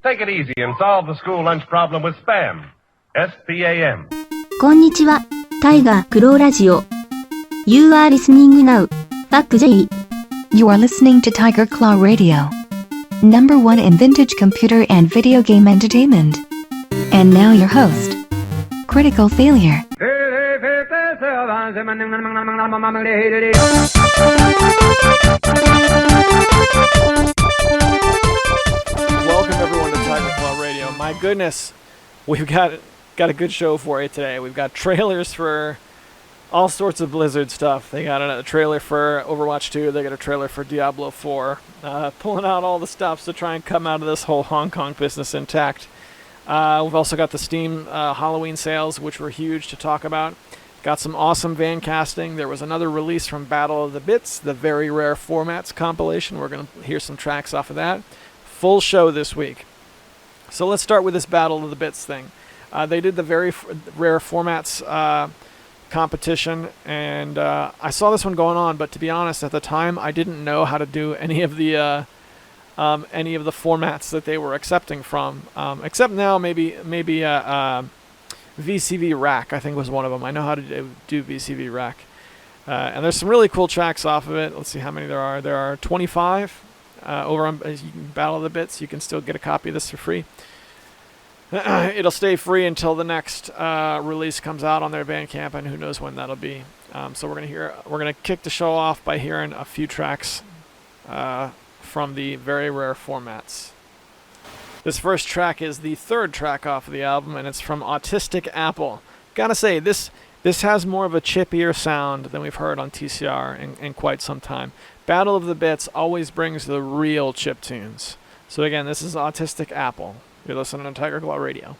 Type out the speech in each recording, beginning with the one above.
Take it easy and solve the school lunch problem with SPAM. S-P-A-M. こんにちは、タイガークローラジオ。You are listening now. Back J. You are listening to Tiger Claw Radio. Number 1 in vintage computer and video game entertainment. And now your host, Critical Failure. Welcome everyone to Tiger Claw Radio. My goodness, we've got a good show for you today. We've got trailers for all sorts of Blizzard stuff. They got a trailer for Overwatch 2. They got a trailer for Diablo 4. Pulling out all the stops to try and come out of this whole Hong Kong business intact. We've also got the Steam Halloween sales, which were huge to talk about. Got some awesome van casting. There was another release from Battle of the Bits, the Very Rare Formats compilation. We're going to hear some tracks off of that. Full show this week. So let's start with this Battle of the Bits thing. They did the Very Rare Formats competition, and I saw this one going on, but to be honest, at the time, I didn't know how to do any of the formats that they were accepting from. Except now, maybe VCV Rack, I think was one of them. I know how to do VCV Rack. And there's some really cool tracks off of it. Let's see how many there are. There are 25 over on Battle of the Bits. You can still get a copy of this for free. It'll stay free until the next release comes out on their Bandcamp, and who knows when that'll be. So we're gonna kick the show off by hearing a few tracks from the Very Rare Formats. This first track is the third track off of the album, and it's from Autistic Apple. Gotta say, this has more of a chippier sound than we've heard on TCR in quite some time. Battle of the Bits always brings the real chip tunes. So again, this is Autistic Apple. You're listening to Tiger Claw Radio.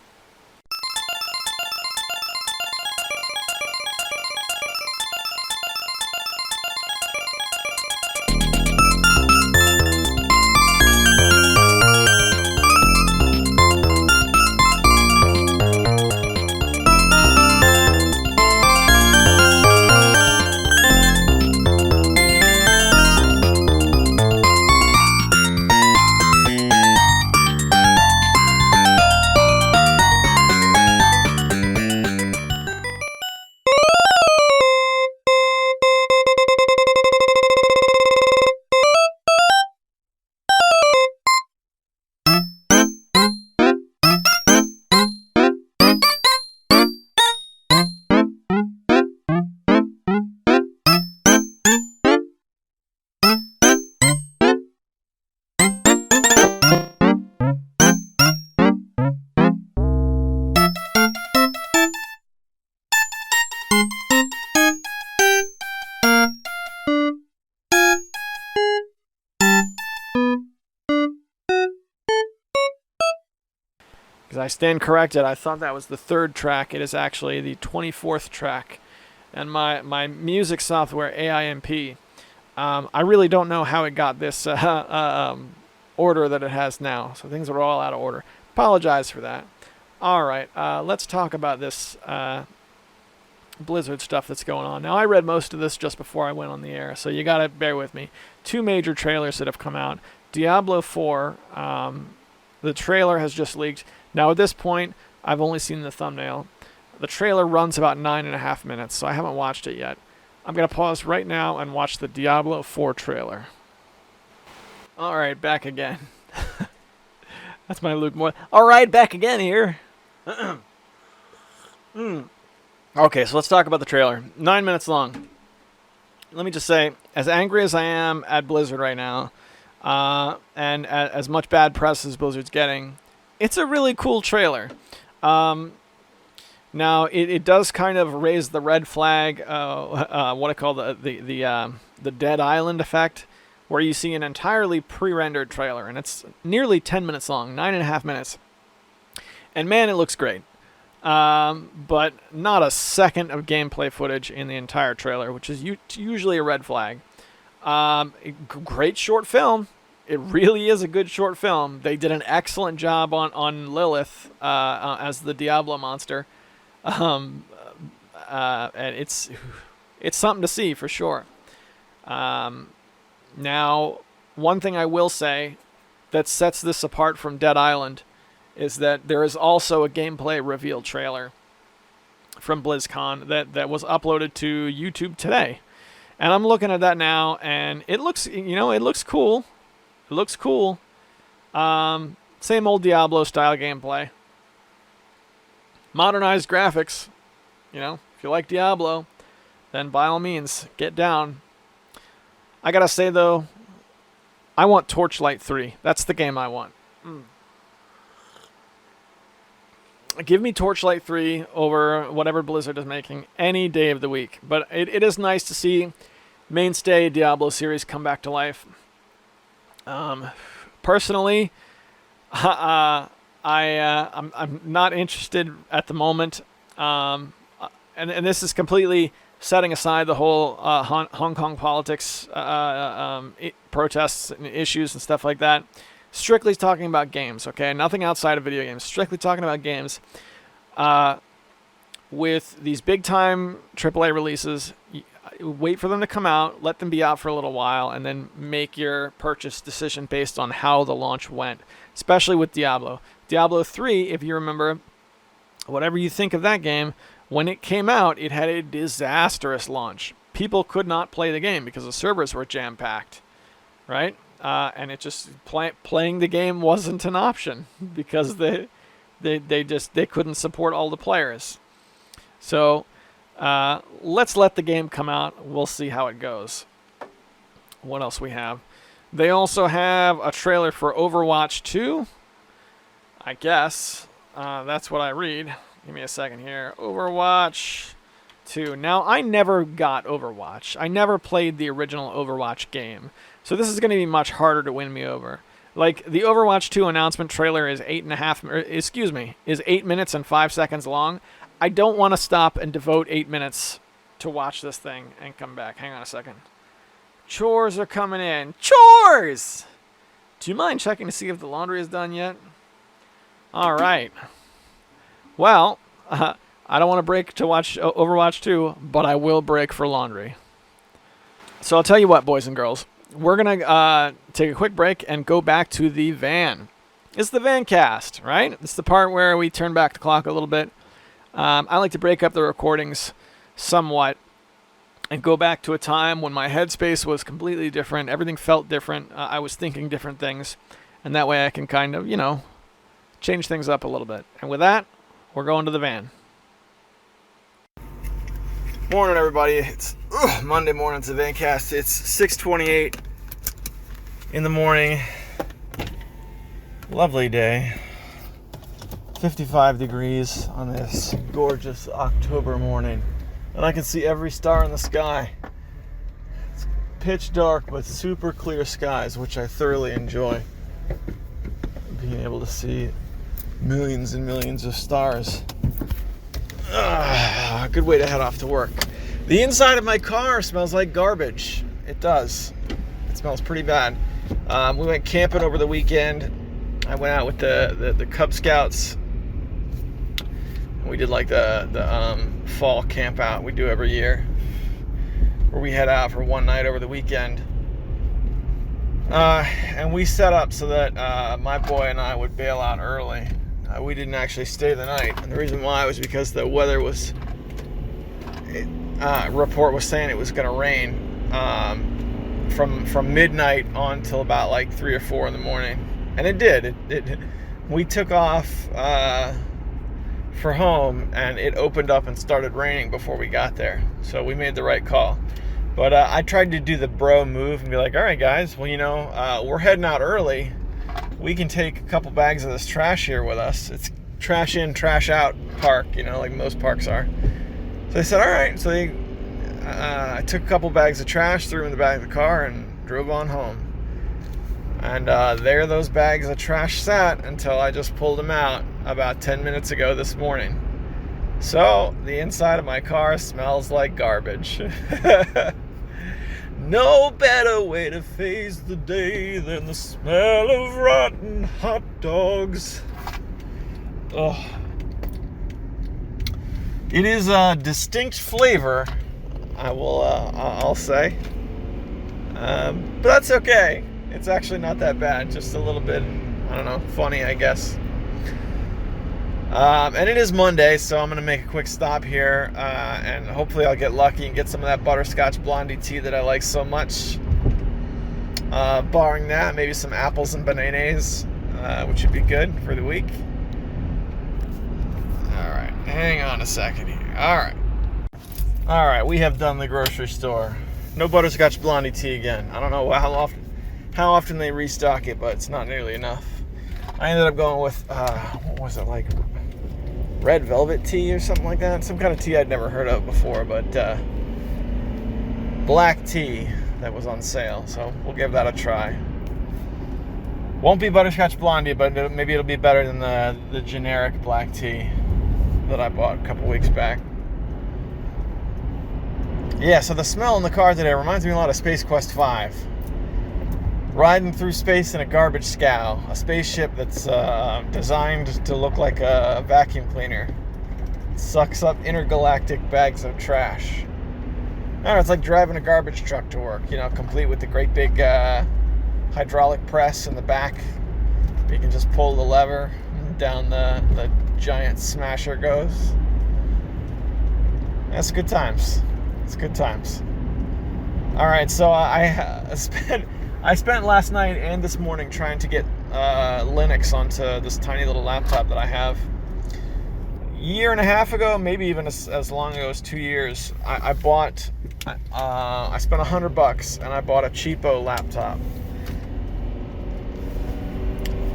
I stand corrected. I thought that was the third track. It is actually the 24th track. And my music software, AIMP, I really don't know how it got this order that it has now. So things are all out of order. Apologize for that. All right, let's talk about this Blizzard stuff that's going on. Now, I read most of this just before I went on the air, so you got to bear with me. Two major trailers that have come out. Diablo 4, the trailer has just leaked. Now, at this point, I've only seen the thumbnail. The trailer runs about 9.5 minutes, so I haven't watched it yet. I'm going to pause right now and watch the Diablo 4 trailer. All right, back again. That's my Luke Moore. All right, back again here. Okay, so let's talk about the trailer. 9 minutes long. Let me just say, as angry as I am at Blizzard right now, and as much bad press as Blizzard's getting, it's a really cool trailer. Now, it does kind of raise the red flag, what I call the Dead Island effect, where you see an entirely pre-rendered trailer, and it's nearly 10 minutes long, 9.5 minutes. And man, it looks great. But not a second of gameplay footage in the entire trailer, which is usually a red flag. Great short film. It really is a good short film. They did an excellent job on Lilith as the Diablo monster. And it's something to see for sure. Now, one thing I will say that sets this apart from Dead Island is that there is also a gameplay reveal trailer from BlizzCon that was uploaded to YouTube today. And I'm looking at that now, and it looks, it looks cool. It looks cool. Same old Diablo style gameplay. Modernized graphics. If you like Diablo, then by all means, get down. I gotta say though, I want Torchlight 3. That's the game I want. Give me Torchlight 3 over whatever Blizzard is making any day of the week. But it is nice to see mainstay Diablo series come back to life. Personally, I'm not interested at the moment. And this is completely setting aside the whole Hong Kong politics, protests and issues and stuff like that. Strictly talking about games, okay? Nothing outside of video games. Strictly talking about games. With these big-time AAA releases, wait for them to come out, let them be out for a little while, and then make your purchase decision based on how the launch went, especially with Diablo. Diablo 3, if you remember, whatever you think of that game, when it came out, it had a disastrous launch. People could not play the game because the servers were jam-packed, right? And it just playing the game wasn't an option because they couldn't support all the players. So let's let the game come out. We'll see how it goes. What else we have? They also have a trailer for Overwatch 2. I guess that's what I read. Give me a second here. Overwatch 2. Now, I never got Overwatch. I never played the original Overwatch game. So this is going to be much harder to win me over. Like, the Overwatch 2 announcement trailer is 8 minutes and 5 seconds long. I don't want to stop and devote 8 minutes to watch this thing and come back. Hang on a second. Chores are coming in. Chores! Do you mind checking to see if the laundry is done yet? All right. Well, I don't want to break to watch Overwatch 2, but I will break for laundry. So I'll tell you what, boys and girls. We're going to take a quick break and go back to the van. It's the van cast, right? It's the part where we turn back the clock a little bit. I like to break up the recordings somewhat and go back to a time when my headspace was completely different. Everything felt different. I was thinking different things. And that way I can kind of, change things up a little bit. And with that, we're going to the van. Morning, everybody. It's Monday morning. It's the Vancast. It's 6:28 in the morning. Lovely day. 55 degrees on this gorgeous October morning. And I can see every star in the sky. It's pitch dark, but super clear skies, which I thoroughly enjoy. Being able to see millions and millions of stars. Good way to head off to work. The inside of my car smells like garbage. It does. It smells pretty bad. We went camping over the weekend. I went out with the Cub Scouts. We did like the fall camp out we do every year, where we head out for one night over the weekend. And we set up so that my boy and I would bail out early. We didn't actually stay the night, and the reason why was because the weather was, report was saying it was going to rain from midnight on till about like 3 or 4 in the morning, and it did. We took off for home, and it opened up and started raining before we got there, so we made the right call. But I tried to do the bro move and be like, all right, guys, well, we're heading out early. We can take a couple bags of this trash here with us. It's trash in, trash out park, like most parks are. So they said, all right. So I took a couple bags of trash, threw them in the back of the car, and drove on home. And there those bags of trash sat until I just pulled them out about 10 minutes ago this morning. So the inside of my car smells like garbage. No better way to face the day than the smell of rotten hot dogs. Oh. It is a distinct flavor, I'll say. But that's okay. It's actually not that bad. Just a little bit, funny, I guess. And it is Monday, so I'm going to make a quick stop here, and hopefully I'll get lucky and get some of that butterscotch blondie tea that I like so much. Barring that, maybe some apples and bananas, which would be good for the week. Alright, hang on a second here. Alright, we have done the grocery store. No butterscotch blondie tea again. I don't know how often they restock it, but it's not nearly enough. I ended up going with, what was it, like red velvet tea or something like that? Some kind of tea I'd never heard of before, but black tea that was on sale, so we'll give that a try. Won't be butterscotch blondie, but maybe it'll be better than the generic black tea that I bought a couple weeks back. Yeah, so the smell in the car today reminds me a lot of Space Quest 5. Riding through space in a garbage scow, a spaceship that's designed to look like a vacuum cleaner. It sucks up intergalactic bags of trash. I don't know, it's like driving a garbage truck to work, complete with the great big hydraulic press in the back. You can just pull the lever, and down the giant smasher goes. That's good times. It's good times. All right, so I spent last night and this morning trying to get Linux onto this tiny little laptop that I have. A year and a half ago, maybe even as long ago as 2 years, I spent $100 and I bought a cheapo laptop.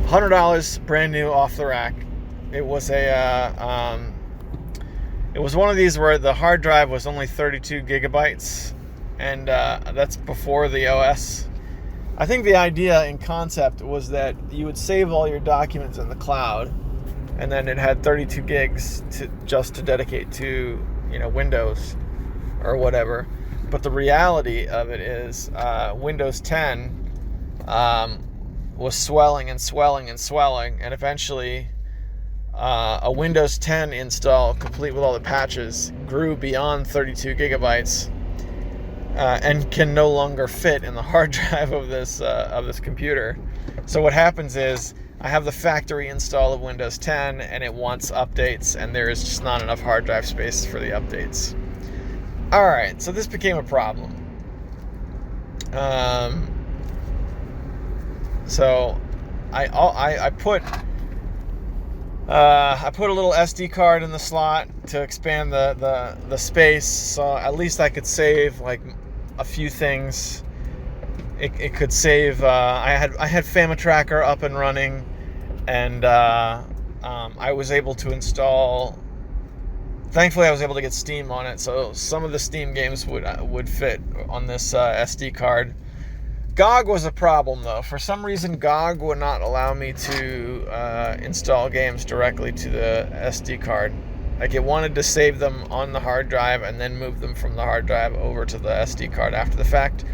$100, brand new, off the rack. It was it was one of these where the hard drive was only 32 gigabytes, and that's before the OS. I think the idea in concept was that you would save all your documents in the cloud, and then it had 32 gigs to dedicate to Windows or whatever. But the reality of it is Windows 10 was swelling and swelling and swelling, and eventually a Windows 10 install, complete with all the patches, grew beyond 32 gigabytes and can no longer fit in the hard drive of this computer. So what happens is I have the factory install of Windows 10, and it wants updates, and there is just not enough hard drive space for the updates. All right, so this became a problem. So I put a little SD card in the slot to expand the space, so at least I could save like a few things. It could save. I had FamiTracker up and running, and I was able to install. Thankfully, I was able to get Steam on it, so some of the Steam games would fit on this SD card. GOG was a problem, though. For some reason, GOG would not allow me to install games directly to the SD card. Like, it wanted to save them on the hard drive and then move them from the hard drive over to the SD card after the fact,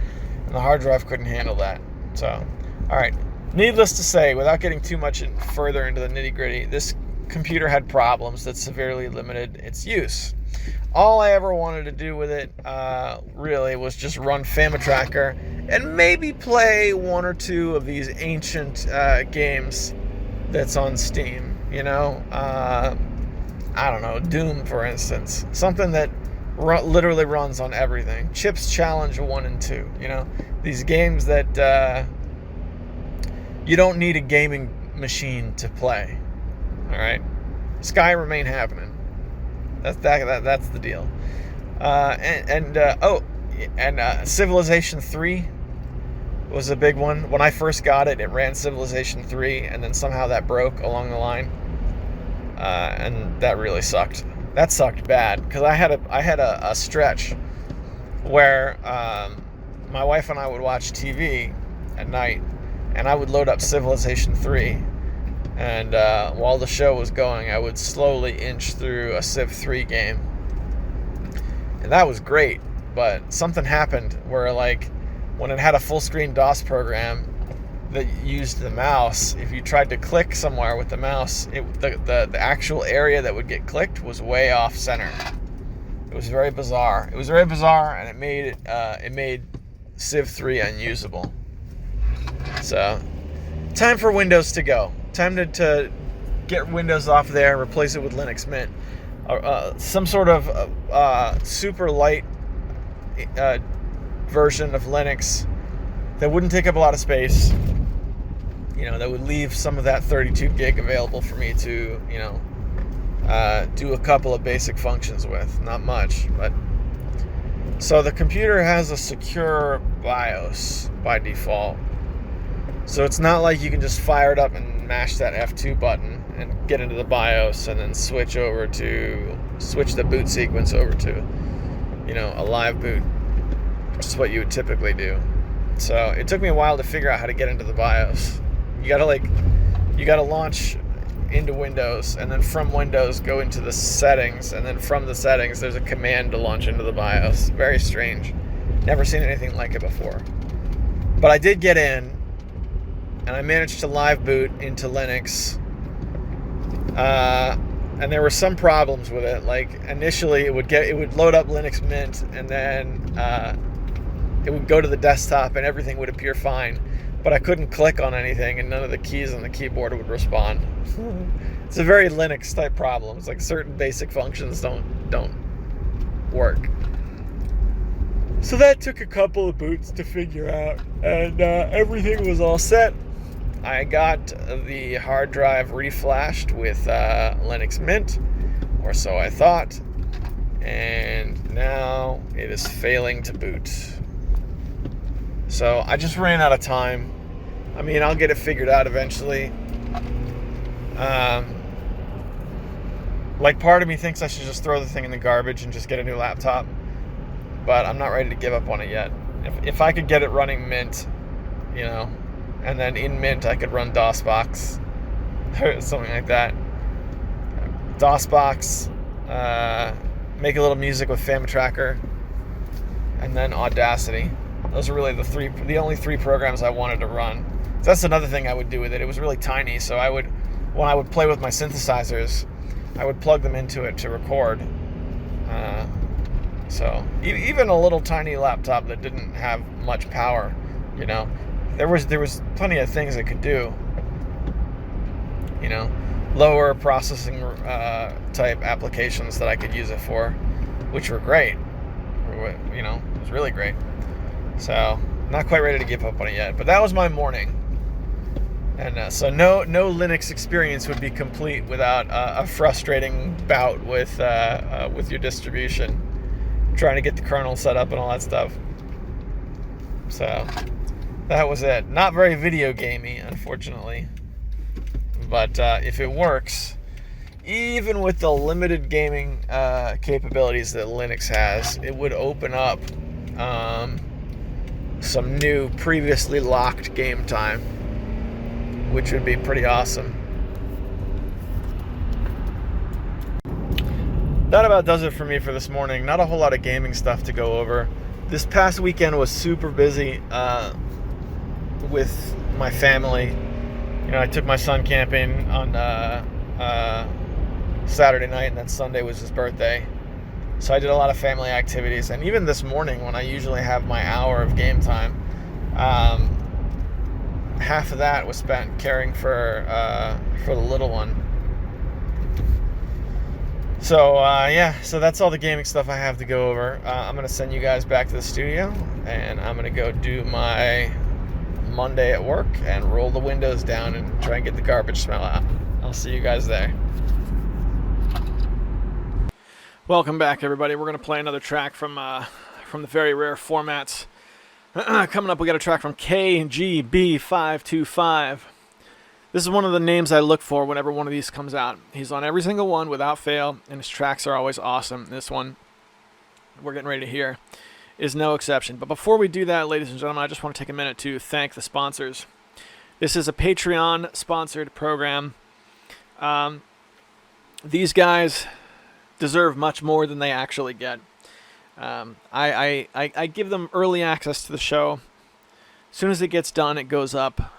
and the hard drive couldn't handle that. So, all right. Needless to say, without getting too much further into the nitty-gritty, this computer had problems that severely limited its use. All I ever wanted to do with it really was just run FamiTracker and maybe play one or two of these ancient games that's on Steam. I don't know, Doom, for instance. Something that literally runs on everything. Chips Challenge 1 and 2. These games that you don't need a gaming machine to play. All right, Skyrim ain't happening. That's the deal. And Civilization 3 was a big one. When I first got it, it ran Civilization 3, and then somehow that broke along the line, and that really sucked. That sucked bad, because I had a stretch where my wife and I would watch TV at night, and I would load up Civilization 3. And while the show was going, I would slowly inch through a Civ 3 game. And that was great, but something happened where, like, when it had a full-screen DOS program that used the mouse, if you tried to click somewhere with the mouse, the actual area that would get clicked was way off center. It was very bizarre. And it made Civ 3 unusable. So, time for Windows to go. Time to get Windows off there, replace it with Linux Mint. Some sort of super light version of Linux that wouldn't take up a lot of space, that would leave some of that 32 gig available for me to, do a couple of basic functions with. Not much, but... So the computer has a secure BIOS by default. So it's not like you can just fire it up and mash that F2 button and get into the BIOS and then switch the boot sequence over to, a live boot, which is what you would typically do. So it took me a while to figure out how to get into the BIOS. You gotta launch into Windows, and then from Windows go into the settings, and then from the settings there's a command to launch into the BIOS. Very strange. Never seen anything like it before. But I did get in, and I managed to live boot into Linux. And there were some problems with it. Like initially it would load up Linux Mint, and then it would go to the desktop and everything would appear fine. But I couldn't click on anything, and none of the keys on the keyboard would respond. It's a very Linux type problem. It's like certain basic functions don't work. So that took a couple of boots to figure out, and everything was all set. I got the hard drive reflashed with Linux Mint, or so I thought, and now it is failing to boot. So I just ran out of time. I mean, I'll get it figured out eventually. Part of me thinks I should just throw the thing in the garbage and just get a new laptop, but I'm not ready to give up on it yet. If I could get it running Mint, and then in Mint I could run DOSBox or something like that. DOSBox, make a little music with Famitracker, and then Audacity. Those are really the only three programs I wanted to run. So that's another thing I would do with it. It was really tiny, so when I would play with my synthesizers, I would plug them into it to record. So even a little tiny laptop that didn't have much power, there was plenty of things it could do. Lower processing type applications that I could use it for, which were great. It was really great. So, not quite ready to give up on it yet. But that was my morning. And so no Linux experience would be complete without a frustrating bout with your distribution. Trying to get the kernel set up and all that stuff. So, that was it. Not very video gamey, unfortunately. But if it works, even with the limited gaming capabilities that Linux has, it would open up some new previously locked game time, which would be pretty awesome. That about does it for me for this morning. Not a whole lot of gaming stuff to go over. This past weekend was super busy with my family. I took my son camping on Saturday night, and then Sunday was his birthday. So I did a lot of family activities, and even this morning when I usually have my hour of game time, half of that was spent caring for the little one. So so that's all the gaming stuff I have to go over. I'm going to send you guys back to the studio, and I'm going to go do my Monday at work and roll the windows down and try and get the garbage smell out. I'll see you guys there. Welcome back, everybody. We're going to play another track from the very rare formats. Coming up, we got a track from KGB525. This is one of the names I look for whenever one of these comes out. He's on every single one without fail, and his tracks are always awesome. This one we're getting ready to hear is no exception. But before we do that, ladies and gentlemen, I just want to take a minute to thank the sponsors. This is a Patreon-sponsored program. These guys deserve much more than they actually get. I give them early access to the show. As soon as it gets done, it goes up.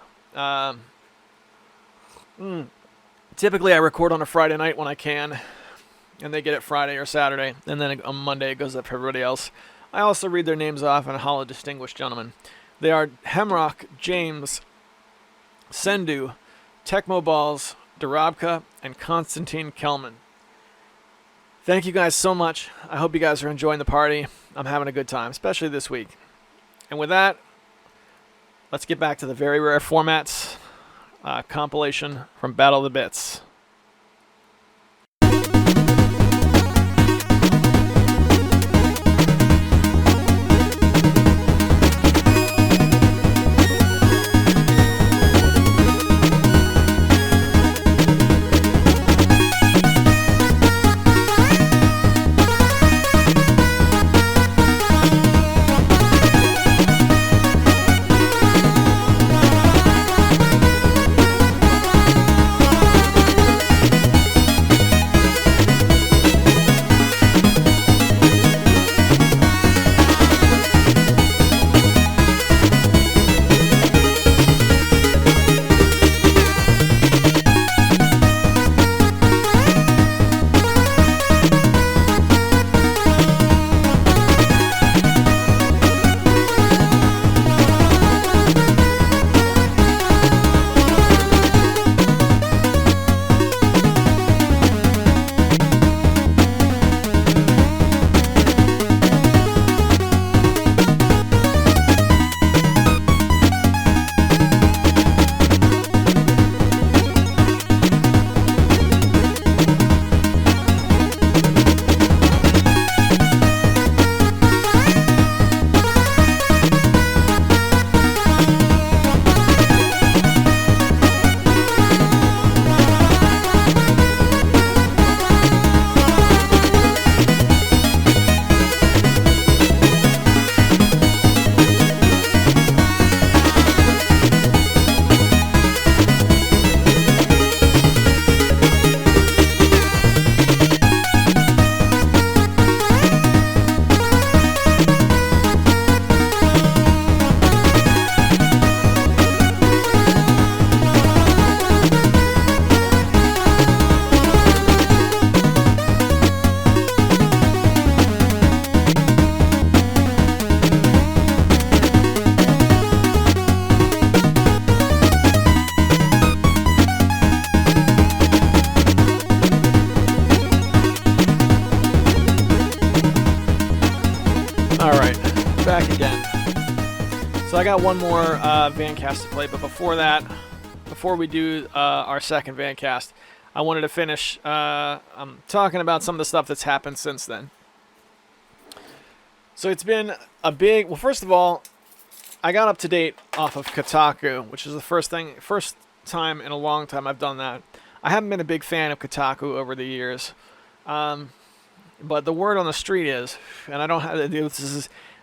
Typically, I record on a Friday night when I can, and they get it Friday or Saturday, and then on Monday it goes up for everybody else. I also read their names off and Hall of Distinguished Gentlemen. They are Hemrock, James, Sendu, Tecmo Balls, Dorobka, and Konstantin Kelman. Thank you guys so much. I hope you guys are enjoying the party. I'm having a good time, especially this week. And with that, let's get back to the very rare formats compilation from Battle of the Bits. Back again. So I got one more Vancast to play, but before we do our second Vancast, I wanted to finish talking about some of the stuff that's happened since then. So it's been a big... Well, first of all, I got up to date off of Kotaku, which is the first time in a long time I've done that. I haven't been a big fan of Kotaku over the years, but the word on the street is, and I don't have...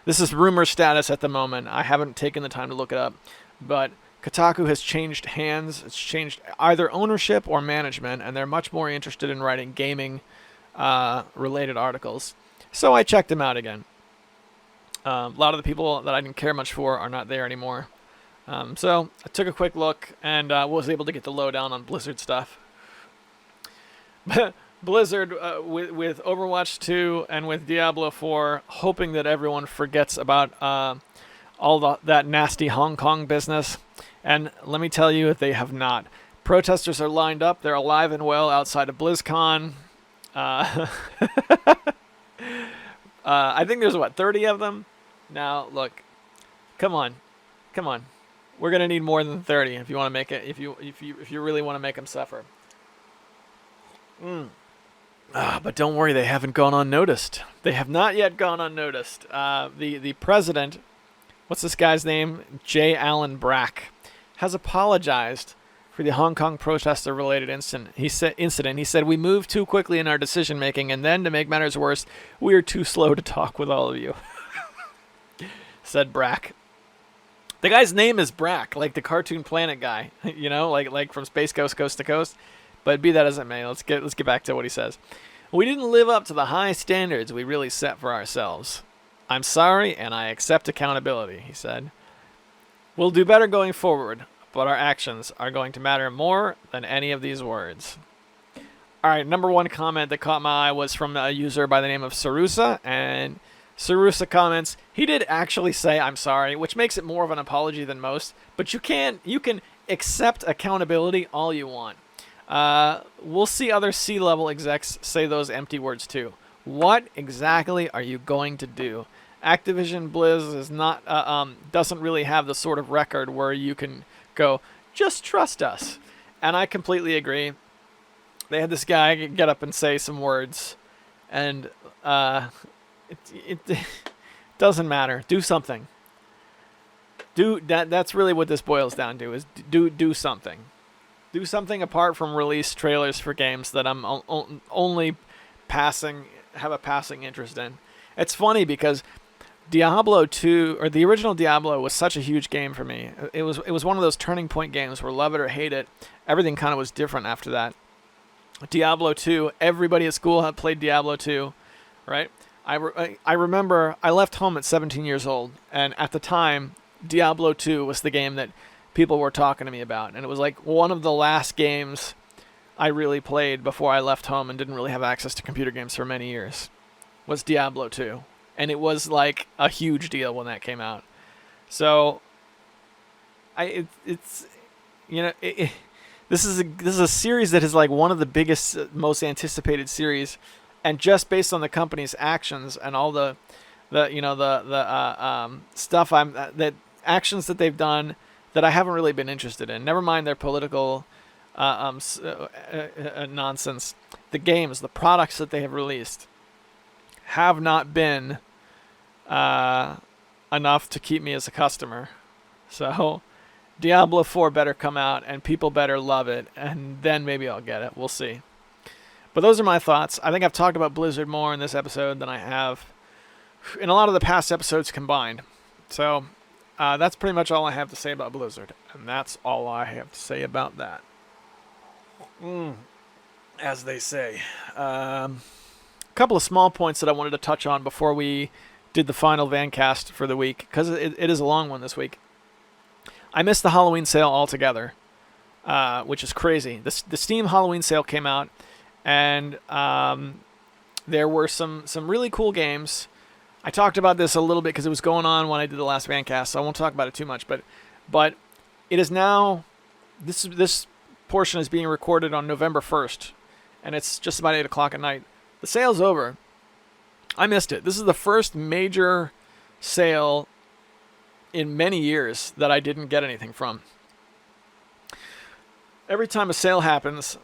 This is rumor status at the moment. I haven't taken the time to look it up. But Kotaku has changed hands. It's changed either ownership or management, and they're much more interested in writing gaming-related articles. So I checked them out again. A lot of the people that I didn't care much for are not there anymore. So I took a quick look and was able to get the lowdown on Blizzard stuff. Blizzard, with Overwatch 2 and with Diablo 4, hoping that everyone forgets about all that nasty Hong Kong business. And let me tell you, they have not. Protesters are lined up. They're alive and well outside of BlizzCon. I think there's, 30 of them? Now, look, come on. We're going to need more than 30 if you want to make it, if you really want to make them suffer. But don't worry, they haven't gone unnoticed. They have not yet gone unnoticed. The president, what's this guy's name? J. Allen Brack, has apologized for the Hong Kong protester-related incident. He said, "We moved too quickly in our decision-making, and then, to make matters worse, we are too slow to talk with all of you," said Brack. The guy's name is Brack, like the Cartoon Planet guy, like from Space Ghost Coast to Coast. But be that as it may, let's get back to what he says. "We didn't live up to the high standards we really set for ourselves. I'm sorry, and I accept accountability," he said. "We'll do better going forward, but our actions are going to matter more than any of these words." All right, number one comment that caught my eye was from a user by the name of Sarusa, and Sarusa comments, "He did actually say I'm sorry," which makes it more of an apology than most, but you can accept accountability all you want. We'll see other C-level execs say those empty words too. What exactly are you going to do? Activision Blizz is not doesn't really have the sort of record where you can go, just trust us. And I completely agree. They had this guy get up and say some words, and it doesn't matter. Do something. That's really what this boils down to, is do something. Do something apart from release trailers for games that I'm only have a passing interest in. It's funny because Diablo 2, or the original Diablo, was such a huge game for me. It was one of those turning point games where love it or hate it, everything kind of was different after that. Diablo 2, everybody at school had played Diablo 2, right? I remember I left home at 17 years old, and at the time, Diablo 2 was the game that people were talking to me about, and it was like one of the last games I really played before I left home and didn't really have access to computer games for many years, was Diablo 2. And it was like a huge deal when that came out. So, this is a series that is like one of the biggest, most anticipated series, and just based on the company's actions and all the stuff that actions that they've done that I haven't really been interested in. Never mind their political nonsense. The games, the products that they have released, have not been enough to keep me as a customer. So Diablo 4 better come out and people better love it, and then maybe I'll get it. We'll see. But those are my thoughts. I think I've talked about Blizzard more in this episode than I have in a lot of the past episodes combined. So that's pretty much all I have to say about Blizzard. And that's all I have to say about that. As they say. A couple of small points that I wanted to touch on before we did the final Vancast for the week, because it is a long one this week. I missed the Halloween sale altogether, which is crazy. The Steam Halloween sale came out, and there were some really cool games. I talked about this a little bit because it was going on when I did the last Vancast, so I won't talk about it too much. But it is now, this portion is being recorded on November 1st, and it's just about 8 o'clock at night. The sale's over. I missed it. This is the first major sale in many years that I didn't get anything from. Every time a sale happens,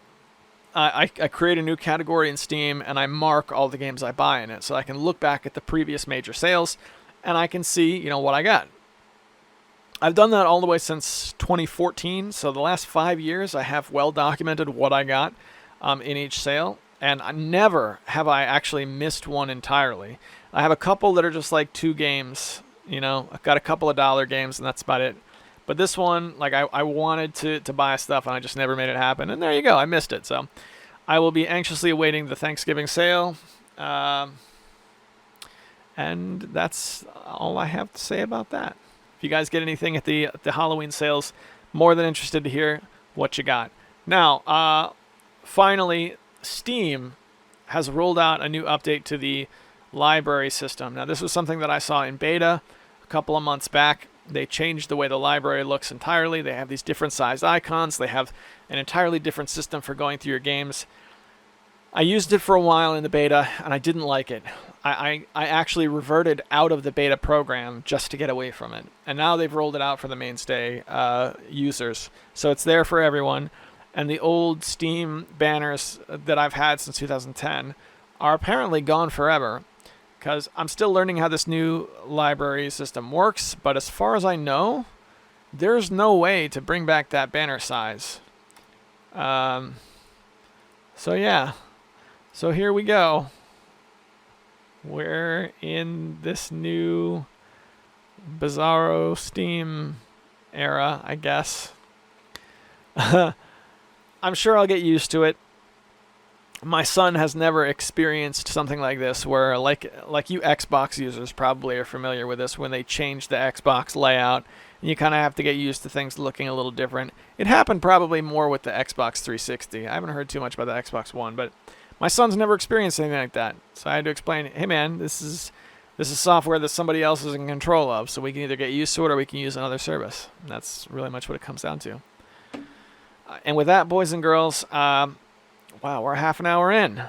I create a new category in Steam, and I mark all the games I buy in it, so I can look back at the previous major sales, and I can see, what I got. I've done that all the way since 2014, so the last 5 years I have well documented what I got in each sale, and never have I actually missed one entirely. I have a couple that are just like 2 games, I've got a couple of dollar games, and that's about it. But this one, like I wanted to buy stuff, and I just never made it happen. And there you go, I missed it. So I will be anxiously awaiting the Thanksgiving sale. And that's all I have to say about that. If you guys get anything at the Halloween sales, more than interested to hear what you got. Now, finally, Steam has rolled out a new update to the library system. Now, this was something that I saw in beta a couple of months back. They changed the way the library looks entirely. They have these different sized icons. They have an entirely different system for going through your games. I used it for a while in the beta, and I didn't like it. I actually reverted out of the beta program just to get away from it. And now they've rolled it out for the mainstay users. So it's there for everyone. And the old Steam banners that I've had since 2010 are apparently gone forever, because I'm still learning how this new library system works, but as far as I know, there's no way to bring back that banner size. So yeah. So here we go. We're in this new bizarro Steam era, I guess. I'm sure I'll get used to it. My son has never experienced something like this, where like you Xbox users probably are familiar with this, when they change the Xbox layout and you kind of have to get used to things looking a little different. It happened probably more with the Xbox 360. I haven't heard too much about the Xbox One, but my son's never experienced anything like that. So I had to explain, hey man, this is software that somebody else is in control of, so we can either get used to it or we can use another service. And that's really much what it comes down to. And with that, boys and girls, wow, we're half an hour in.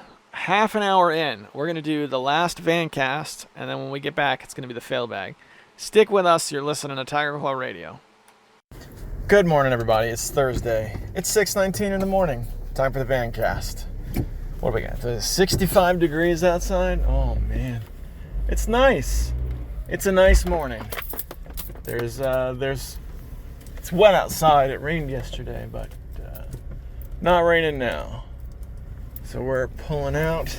We're going to do the last Vancast, and then when we get back, it's going to be the fail bag. Stick with us. You're listening to Tiger Claw Radio. Good morning, everybody. It's Thursday. It's 6:19 in the morning. Time for the Vancast. What do we got? It's 65 degrees outside. Oh, man. It's nice. It's a nice morning. It's wet outside. It rained yesterday, but not raining now. So we're pulling out.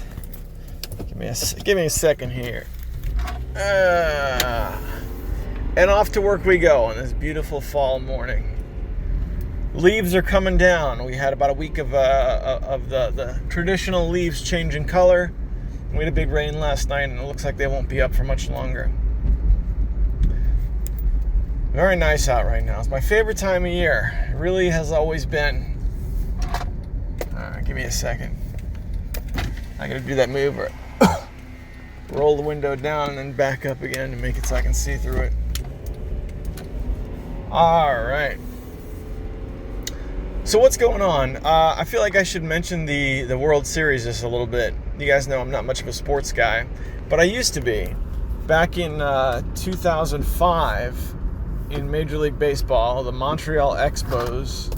Give me a second here. And off to work we go on this beautiful fall morning. Leaves are coming down. We had about a week of the traditional leaves changing color. We had a big rain last night, and it looks like they won't be up for much longer. Very nice out right now. It's my favorite time of year. It really has always been. Give me a second. I gotta do that move where roll the window down and then back up again to make it so I can see through it. All right. So what's going on? I feel like I should mention the World Series just a little bit. You guys know I'm not much of a sports guy, but I used to be. Back in 2005, in Major League Baseball, the Montreal Expos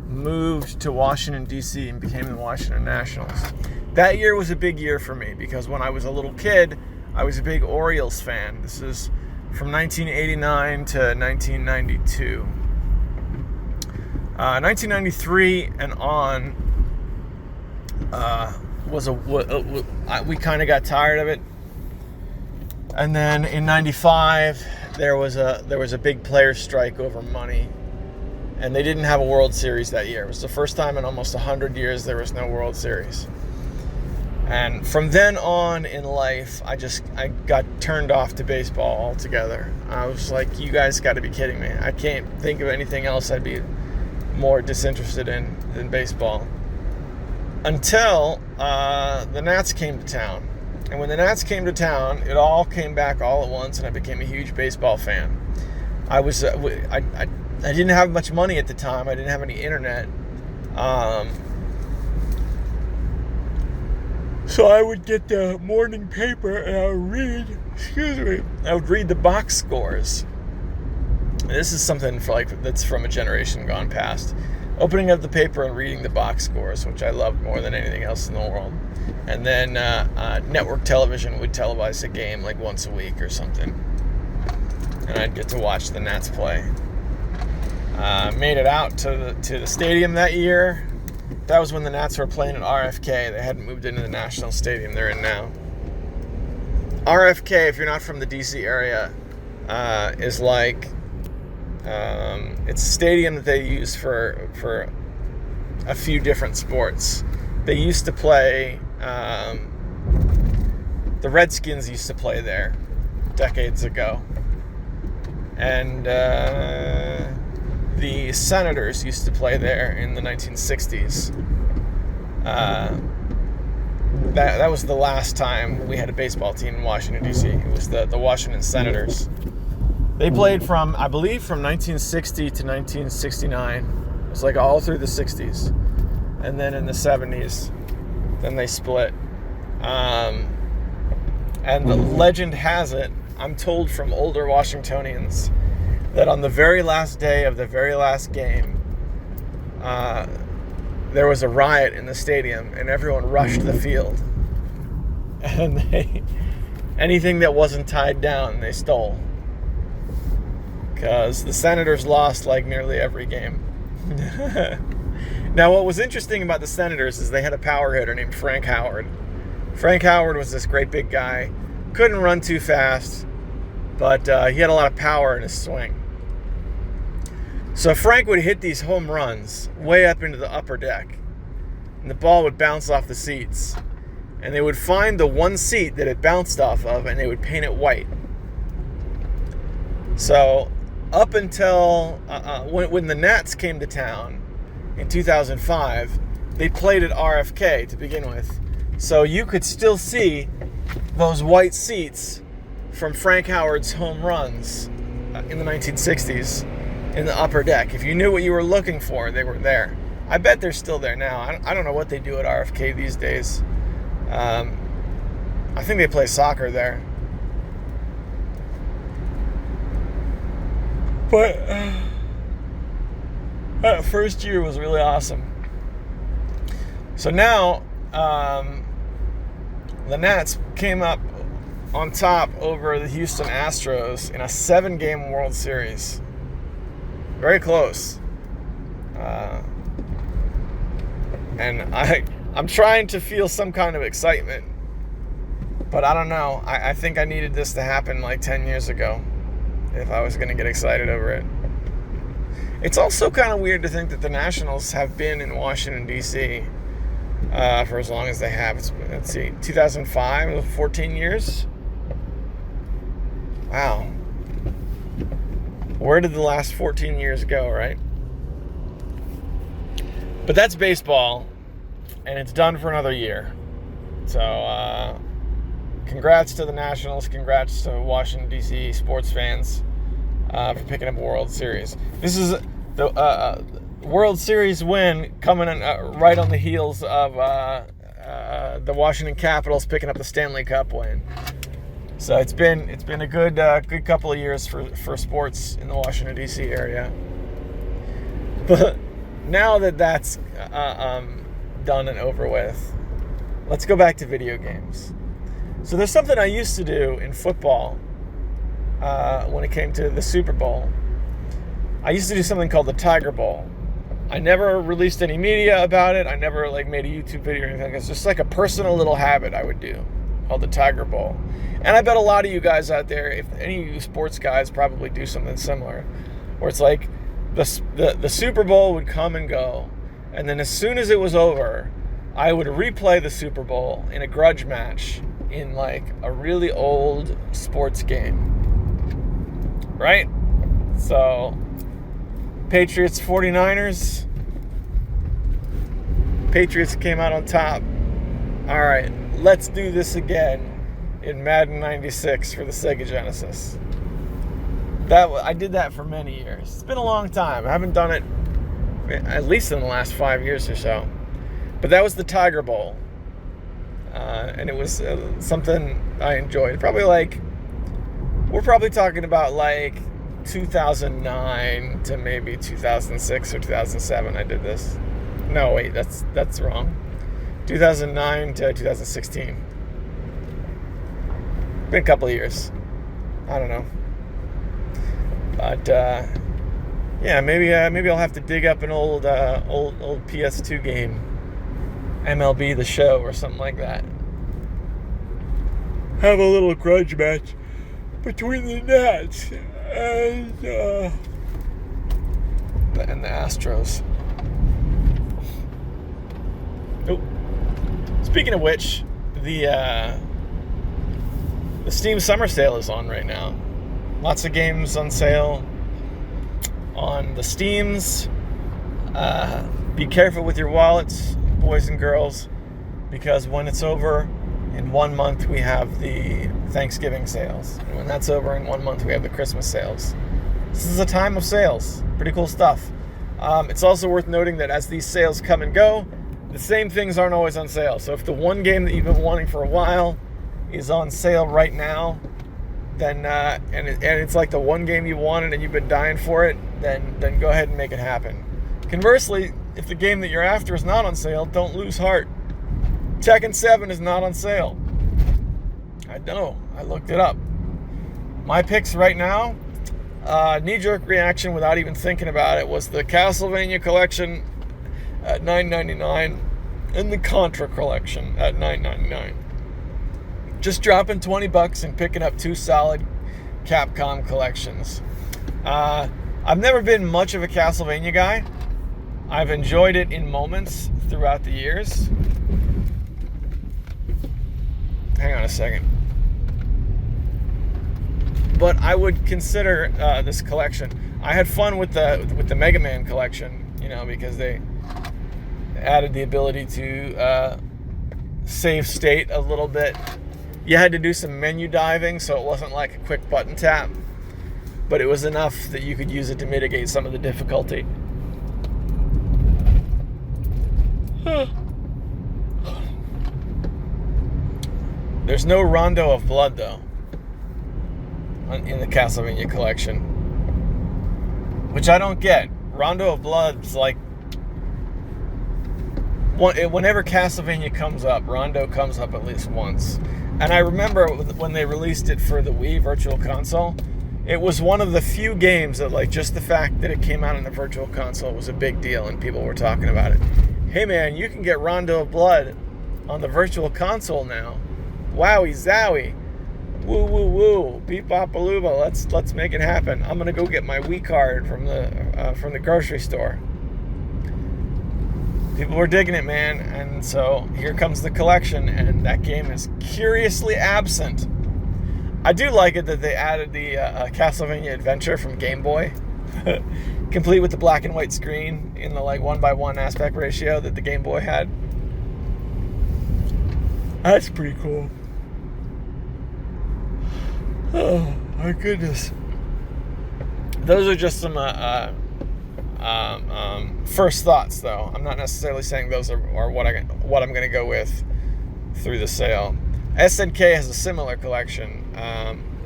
moved to Washington, D.C. and became the Washington Nationals. That year was a big year for me because when I was a little kid, I was a big Orioles fan. This is from 1989 to 1992. 1993 and on we kind of got tired of it, and then in 95 there was a big player strike over money, and they didn't have a World Series that year. It was the first time in almost 100 years there was no World Series. And from then on in life, I got turned off to baseball altogether. I was like, you guys got to be kidding me. I can't think of anything else I'd be more disinterested in than baseball. Until the Nats came to town. And when the Nats came to town, it all came back all at once, and I became a huge baseball fan. I didn't have much money at the time. I didn't have any internet. So I would get the morning paper and I would read the box scores. This is something that's from a generation gone past. Opening up the paper and reading the box scores, which I loved more than anything else in the world. And then network television would televise a game like once a week or something. And I'd get to watch the Nats play. Made it out to the stadium that year. That was when the Nats were playing at RFK. They hadn't moved into the National Stadium they're in now. RFK, if you're not from the DC area, is like it's a stadium that they use for a few different sports. They used to play. The Redskins used to play there decades ago, and the Senators used to play there in the 1960s. That was the last time we had a baseball team in Washington, D.C. It was the Washington Senators. They played from 1960 to 1969. It was like all through the 60s. And then in the 70s, then they split. And the legend has it, I'm told from older Washingtonians, that on the very last day of the very last game, there was a riot in the stadium and everyone rushed the field. And anything that wasn't tied down, they stole. Because the Senators lost like nearly every game. Now, what was interesting about the Senators is they had a power hitter named Frank Howard. Frank Howard was this great big guy. Couldn't run too fast, but he had a lot of power in his swing. So Frank would hit these home runs way up into the upper deck, and the ball would bounce off the seats. And they would find the one seat that it bounced off of, and they would paint it white. So up until when the Nats came to town in 2005, they played at RFK to begin with. So you could still see those white seats from Frank Howard's home runs in the 1960s in the upper deck. If you knew what you were looking for, they were there. I bet they're still there now. I don't know what they do at RFK these days. I think they play soccer there. But that first year was really awesome. So now the Nats came up on top over the Houston Astros in a 7-game World Series. Very close. And I'm trying to feel some kind of excitement. But I don't know. I think I needed this to happen like 10 years ago if I was going to get excited over it. It's also kind of weird to think that the Nationals have been in Washington, D.C. For as long as they have. Let's see, 2005, 14 years? Wow. Where did the last 14 years go, right? But that's baseball, and it's done for another year. So, congrats to the Nationals. Congrats to Washington, D.C. sports fans for picking up a World Series. This is the World Series win coming in, right on the heels of the Washington Capitals picking up the Stanley Cup win. So it's been a good couple of years for sports in the Washington D.C. area. But now that that's done and over with, let's go back to video games. So there's something I used to do in football when it came to the Super Bowl. I used to do something called the Tiger Bowl. I never released any media about it. I never made a YouTube video or anything. It's just like a personal little habit I would do called the Tiger Bowl. And I bet a lot of you guys out there, if any of you sports guys, probably do something similar, where it's like the Super Bowl would come and go, and then as soon as it was over, I would replay the Super Bowl in a grudge match in like a really old sports game. Right? So, Patriots 49ers. Patriots came out on top. All right, let's do this again in Madden 96 for the Sega Genesis. I did that for many years. It's been a long time. I haven't done it at least in the last 5 years or so. But that was the Tiger Bowl. And it was something I enjoyed. We're probably talking about like 2009 to maybe 2006 or 2007 I did this. No, wait, that's wrong. 2009 to 2016. Been a couple of years. I don't know. But yeah, maybe I'll have to dig up an old PS2 game, MLB The Show or something like that. Have a little grudge match between the Nats and the Astros. Oh, speaking of which, the Steam Summer Sale is on right now. Lots of games on sale on the Steams. Be careful with your wallets, boys and girls, because when it's over in 1 month, we have the Thanksgiving sales. And when that's over in 1 month, we have the Christmas sales. This is a time of sales. Pretty cool stuff. It's also worth noting that as these sales come and go, the same things aren't always on sale. So if the one game that you've been wanting for a while is on sale right now, then and it's like the one game you wanted and you've been dying for it, then go ahead and make it happen. Conversely, if the game that you're after is not on sale, don't lose heart. Tekken 7 is not on sale. I know, I looked it up. My picks right now, knee-jerk reaction without even thinking about it, was the Castlevania collection at $9.99 and the Contra collection at $9.99. Just dropping $20 and picking up two solid Capcom collections. I've never been much of a Castlevania guy. I've enjoyed it in moments throughout the years. Hang on a second. But I would consider this collection. I had fun with the Mega Man collection, because they added the ability to save state a little bit. You had to do some menu diving, so it wasn't like a quick button tap, but it was enough that you could use it to mitigate some of the difficulty. There's no Rondo of Blood, though, in the Castlevania collection, which I don't get. Rondo of Blood's like, whenever Castlevania comes up, Rondo comes up at least once. And I remember when they released it for the Wii Virtual Console, it was one of the few games that, like, just the fact that it came out in the Virtual Console was a big deal and people were talking about it. Hey man, you can get Rondo of Blood on the Virtual Console now. Wowie zowie. Woo woo woo. Beep bop balooba. Let's make it happen. I'm gonna go get my Wii card from the grocery store. People were digging it, man, and so here comes the collection, and that game is curiously absent. I do like it that they added the Castlevania Adventure from Game Boy, complete with the black and white screen in the like 1:1 aspect ratio that the Game Boy had. That's pretty cool. Oh my goodness. Those are just some first thoughts, though. I'm not necessarily saying those are what I'm going to go with through the sale. SNK has a similar collection,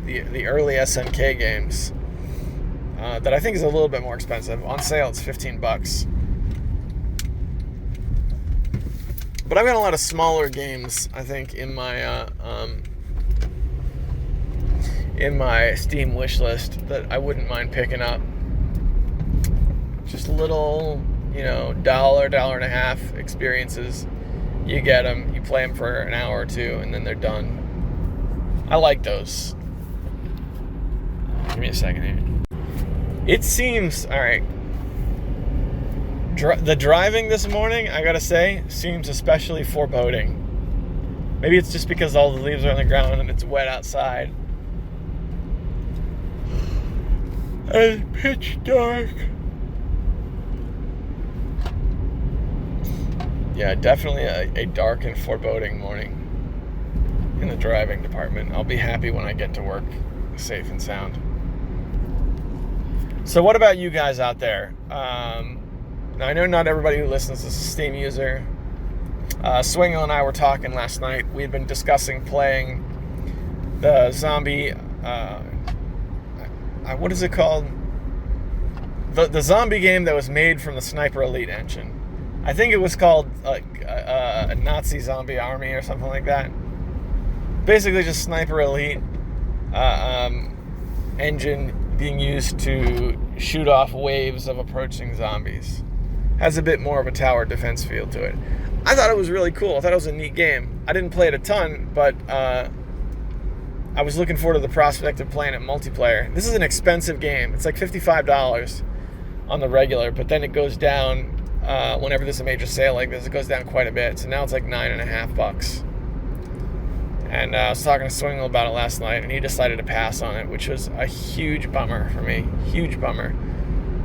the early SNK games, that I think is a little bit more expensive. On sale, it's $15. But I've got a lot of smaller games, I think, in my Steam wish list that I wouldn't mind picking up. Just little, $1.50 experiences. You get them, you play them for an hour or two, and then they're done. I like those. Give me a second here. It seems, alright, the driving this morning, I gotta say, seems especially foreboding. Maybe it's just because all the leaves are on the ground and it's wet outside. And pitch dark. Yeah, definitely a dark and foreboding morning in the driving department. I'll be happy when I get to work safe and sound. So what about you guys out there? Now, I know not everybody who listens is a Steam user. Swingle and I were talking last night. We had been discussing playing the zombie... what is it called? The zombie game that was made from the Sniper Elite engine. I think it was called a Nazi Zombie Army or something like that. Basically just Sniper Elite engine being used to shoot off waves of approaching zombies. Has a bit more of a tower defense feel to it. I thought it was really cool. I thought it was a neat game. I didn't play it a ton, but I was looking forward to the prospect of playing it multiplayer. This is an expensive game. It's like $55 on the regular, but then it goes down whenever there's a major sale like this. It goes down quite a bit. So now it's like $9.50. And I was talking to Swingle about it last night, and he decided to pass on it, which was a huge bummer for me. Huge bummer.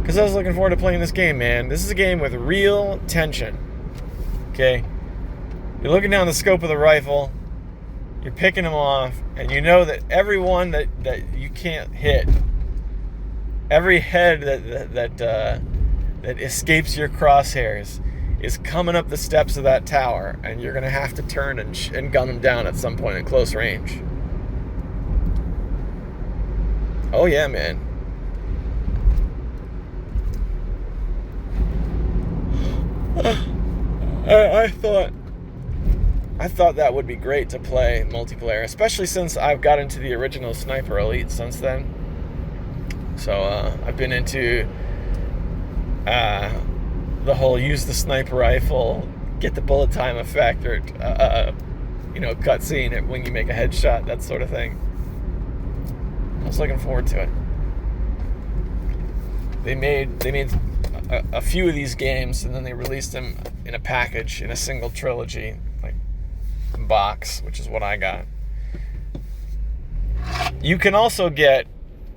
Because I was looking forward to playing this game, man. This is a game with real tension. Okay? You're looking down the scope of the rifle, you're picking them off, and you know that every one that you can't hit, every head that escapes your crosshairs is coming up the steps of that tower, and you're going to have to turn and gun them down at some point in close range. Oh yeah, man. I thought that would be great to play multiplayer, especially since I've got into the original Sniper Elite since then. So I've been into the whole use the sniper rifle, get the bullet time effect, or cutscene when you make a headshot, that sort of thing. I was looking forward to it. They made a few of these games, and then they released them in a package, in a single trilogy, like box, which is what I got. You can also get,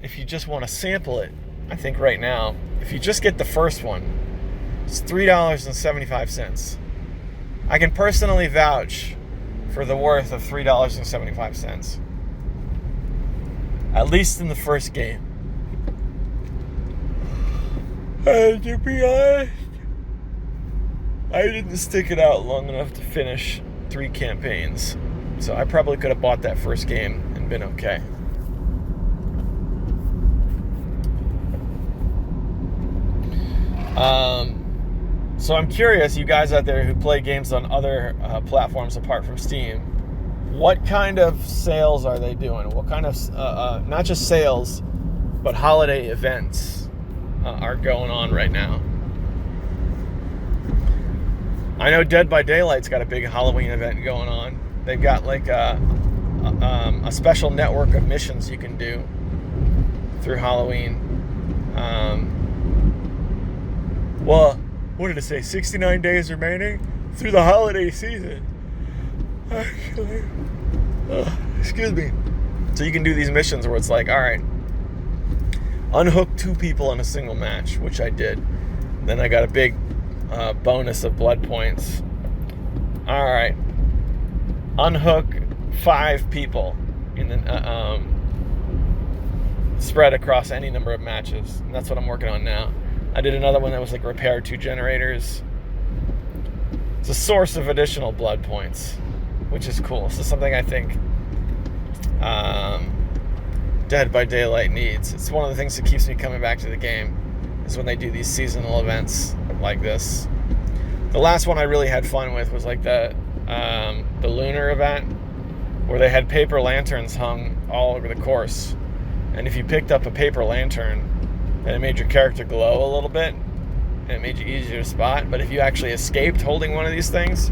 if you just want to sample it, I think right now, if you just get the first one, it's $3.75. I can personally vouch for the worth of $3.75. At least in the first game. And to be honest, I didn't stick it out long enough to finish 3 campaigns. So I probably could have bought that first game and been okay. So I'm curious, you guys out there who play games on other platforms apart from Steam, what kind of sales are they doing? What kind of, not just sales, but holiday events are going on right now? I know Dead by Daylight's got a big Halloween event going on. They've got like a special network of missions you can do through Halloween. Well, what did it say? 69 days remaining through the holiday season. Actually, excuse me. So you can do these missions where it's like, all right, unhook 2 people in a single match, which I did. Then I got a big bonus of blood points. All right, unhook 5 people in the spread across any number of matches. And that's what I'm working on now. I did another one that was like repair 2 generators. It's a source of additional blood points, which is cool. So something I think Dead by Daylight needs. It's one of the things that keeps me coming back to the game, is when they do these seasonal events like this. The last one I really had fun with was like the lunar event, where they had paper lanterns hung all over the course. And if you picked up a paper lantern, then it made your character glow a little bit, and it made you easier to spot. But if you actually escaped holding one of these things,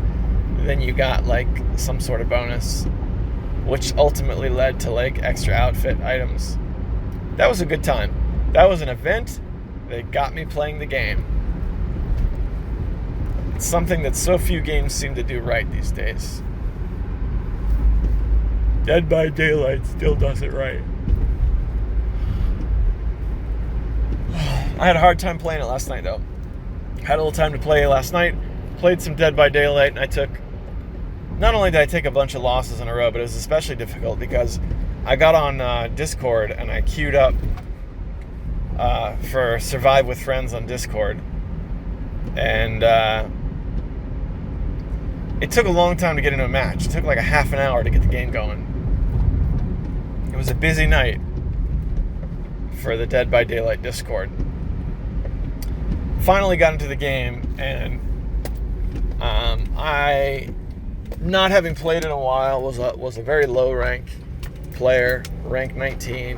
then you got like some sort of bonus, which ultimately led to like extra outfit items. That was a good time. That was an event that got me playing the game. It's something that so few games seem to do right these days. Dead by Daylight still does it right. I had a hard time playing it last night, though. Had a little time to play last night. Played some Dead by Daylight, and not only did I take a bunch of losses in a row, but it was especially difficult because I got on Discord and I queued up for Survive with Friends on Discord. And it took a long time to get into a match. It took like a half an hour to get the game going. It was a busy night for the Dead by Daylight Discord. Finally got into the game, and I, not having played in a while, was a very low rank player, rank 19,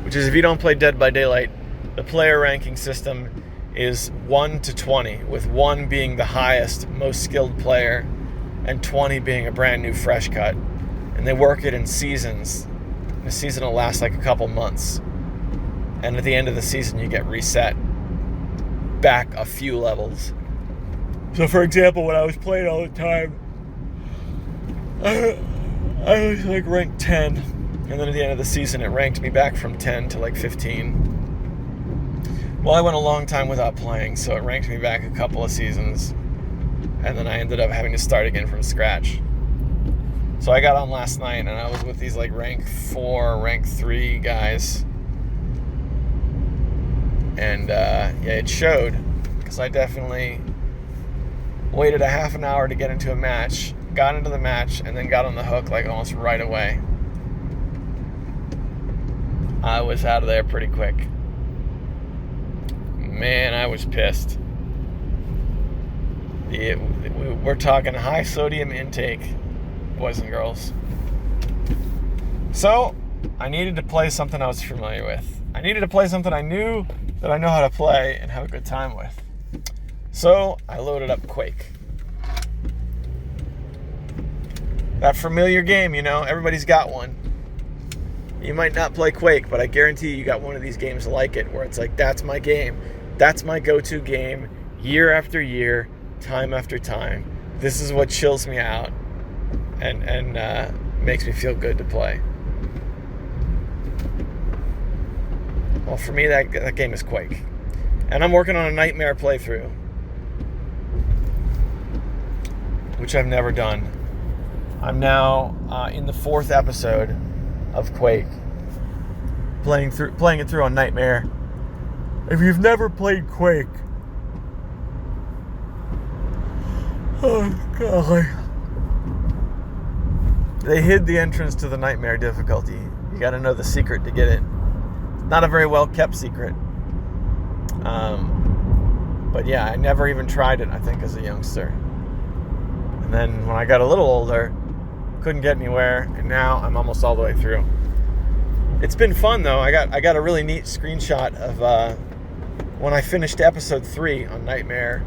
which is, if you don't play Dead by Daylight, the player ranking system is 1 to 20, with 1 being the highest, most skilled player, and 20 being a brand new fresh cut. And they work it in seasons. The season will last like a couple months, and at the end of the season you get reset back a few levels. So for example, when I was playing all the time, I was like ranked 10, and then at the end of the season it ranked me back from 10 to like 15. Well, I went a long time without playing, so it ranked me back a couple of seasons, and then I ended up having to start again from scratch. So I got on last night, and I was with these like rank 4, rank 3 guys. And yeah, it showed, because I definitely waited a half an hour to get into a match, got into the match, and then got on the hook like almost right away. I was out of there pretty quick. Man, I was pissed. We're talking high sodium intake, boys and girls. So, I needed to play something I was familiar with. I needed to play something I knew that I know how to play and have a good time with. So, I loaded up Quake. That familiar game, you know, everybody's got one. You might not play Quake, but I guarantee you got one of these games like it, where it's like, that's my game. That's my go-to game, year after year, time after time. This is what chills me out and makes me feel good to play. Well, for me, that game is Quake. And I'm working on a Nightmare playthrough, which I've never done. I'm now in the 4th episode of Quake, playing it through on Nightmare. If you've never played Quake, Oh, golly. They hid the entrance to the nightmare difficulty. You gotta know the secret to get in. Not a very well kept secret. But yeah, I never even tried it, I think, as a youngster. And then when I got a little older, couldn't get anywhere, and now I'm almost all the way through. It's been fun though. I got a really neat screenshot of when I finished episode 3 on Nightmare.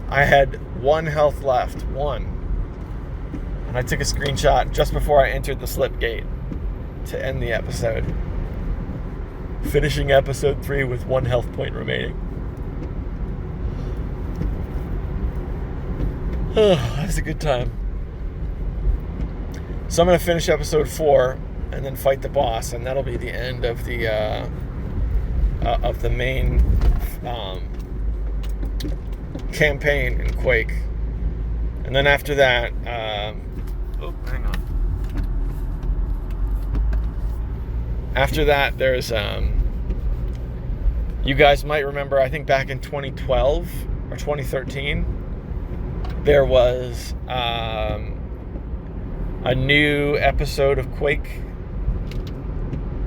I had 1 health left, 1. And I took a screenshot just before I entered the slip gate to end the episode. Finishing episode 3 with 1 health point remaining. Oh, that was a good time. So I'm going to finish episode 4 and then fight the boss, and that'll be the end of the main campaign in Quake. And then after that, hang on. After that, there's you guys might remember, I think back in 2012 or 2013, there was a new episode of Quake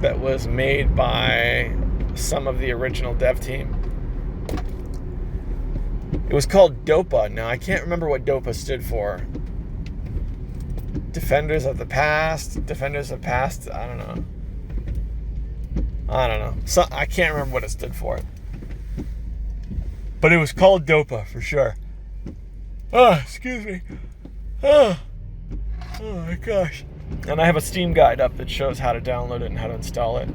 that was made by some of the original dev team. It was called DOPA. Now, I can't remember what DOPA stood for. Defenders of Past. I don't know. So, I can't remember what it stood for. But it was called DOPA for sure. Oh, excuse me. Oh my gosh. And I have a Steam guide up that shows how to download it and how to install it.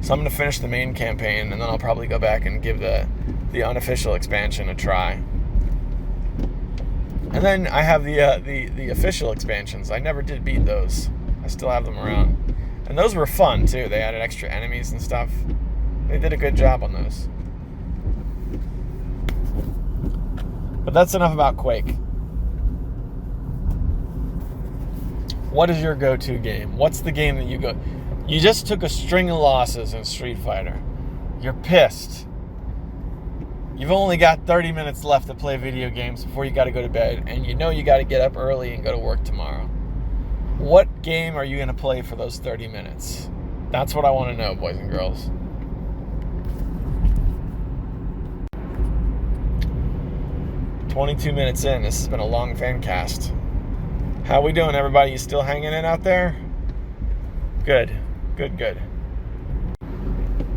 So I'm going to finish the main campaign, and then I'll probably go back and give the unofficial expansion a try. And then I have the official expansions. I never did beat those. I still have them around. And those were fun, too. They added extra enemies and stuff. They did a good job on those. But that's enough about Quake. What is your go-to game? What's the game that you go... You just took a string of losses in Street Fighter. You're pissed. You've only got 30 minutes left to play video games before you got to go to bed, and you know you got to get up early and go to work tomorrow. What game are you going to play for those 30 minutes? That's what I want to know, boys and girls. "22 minutes in. This has been a long fan cast. How we doing, everybody? You still hanging in out there? Good.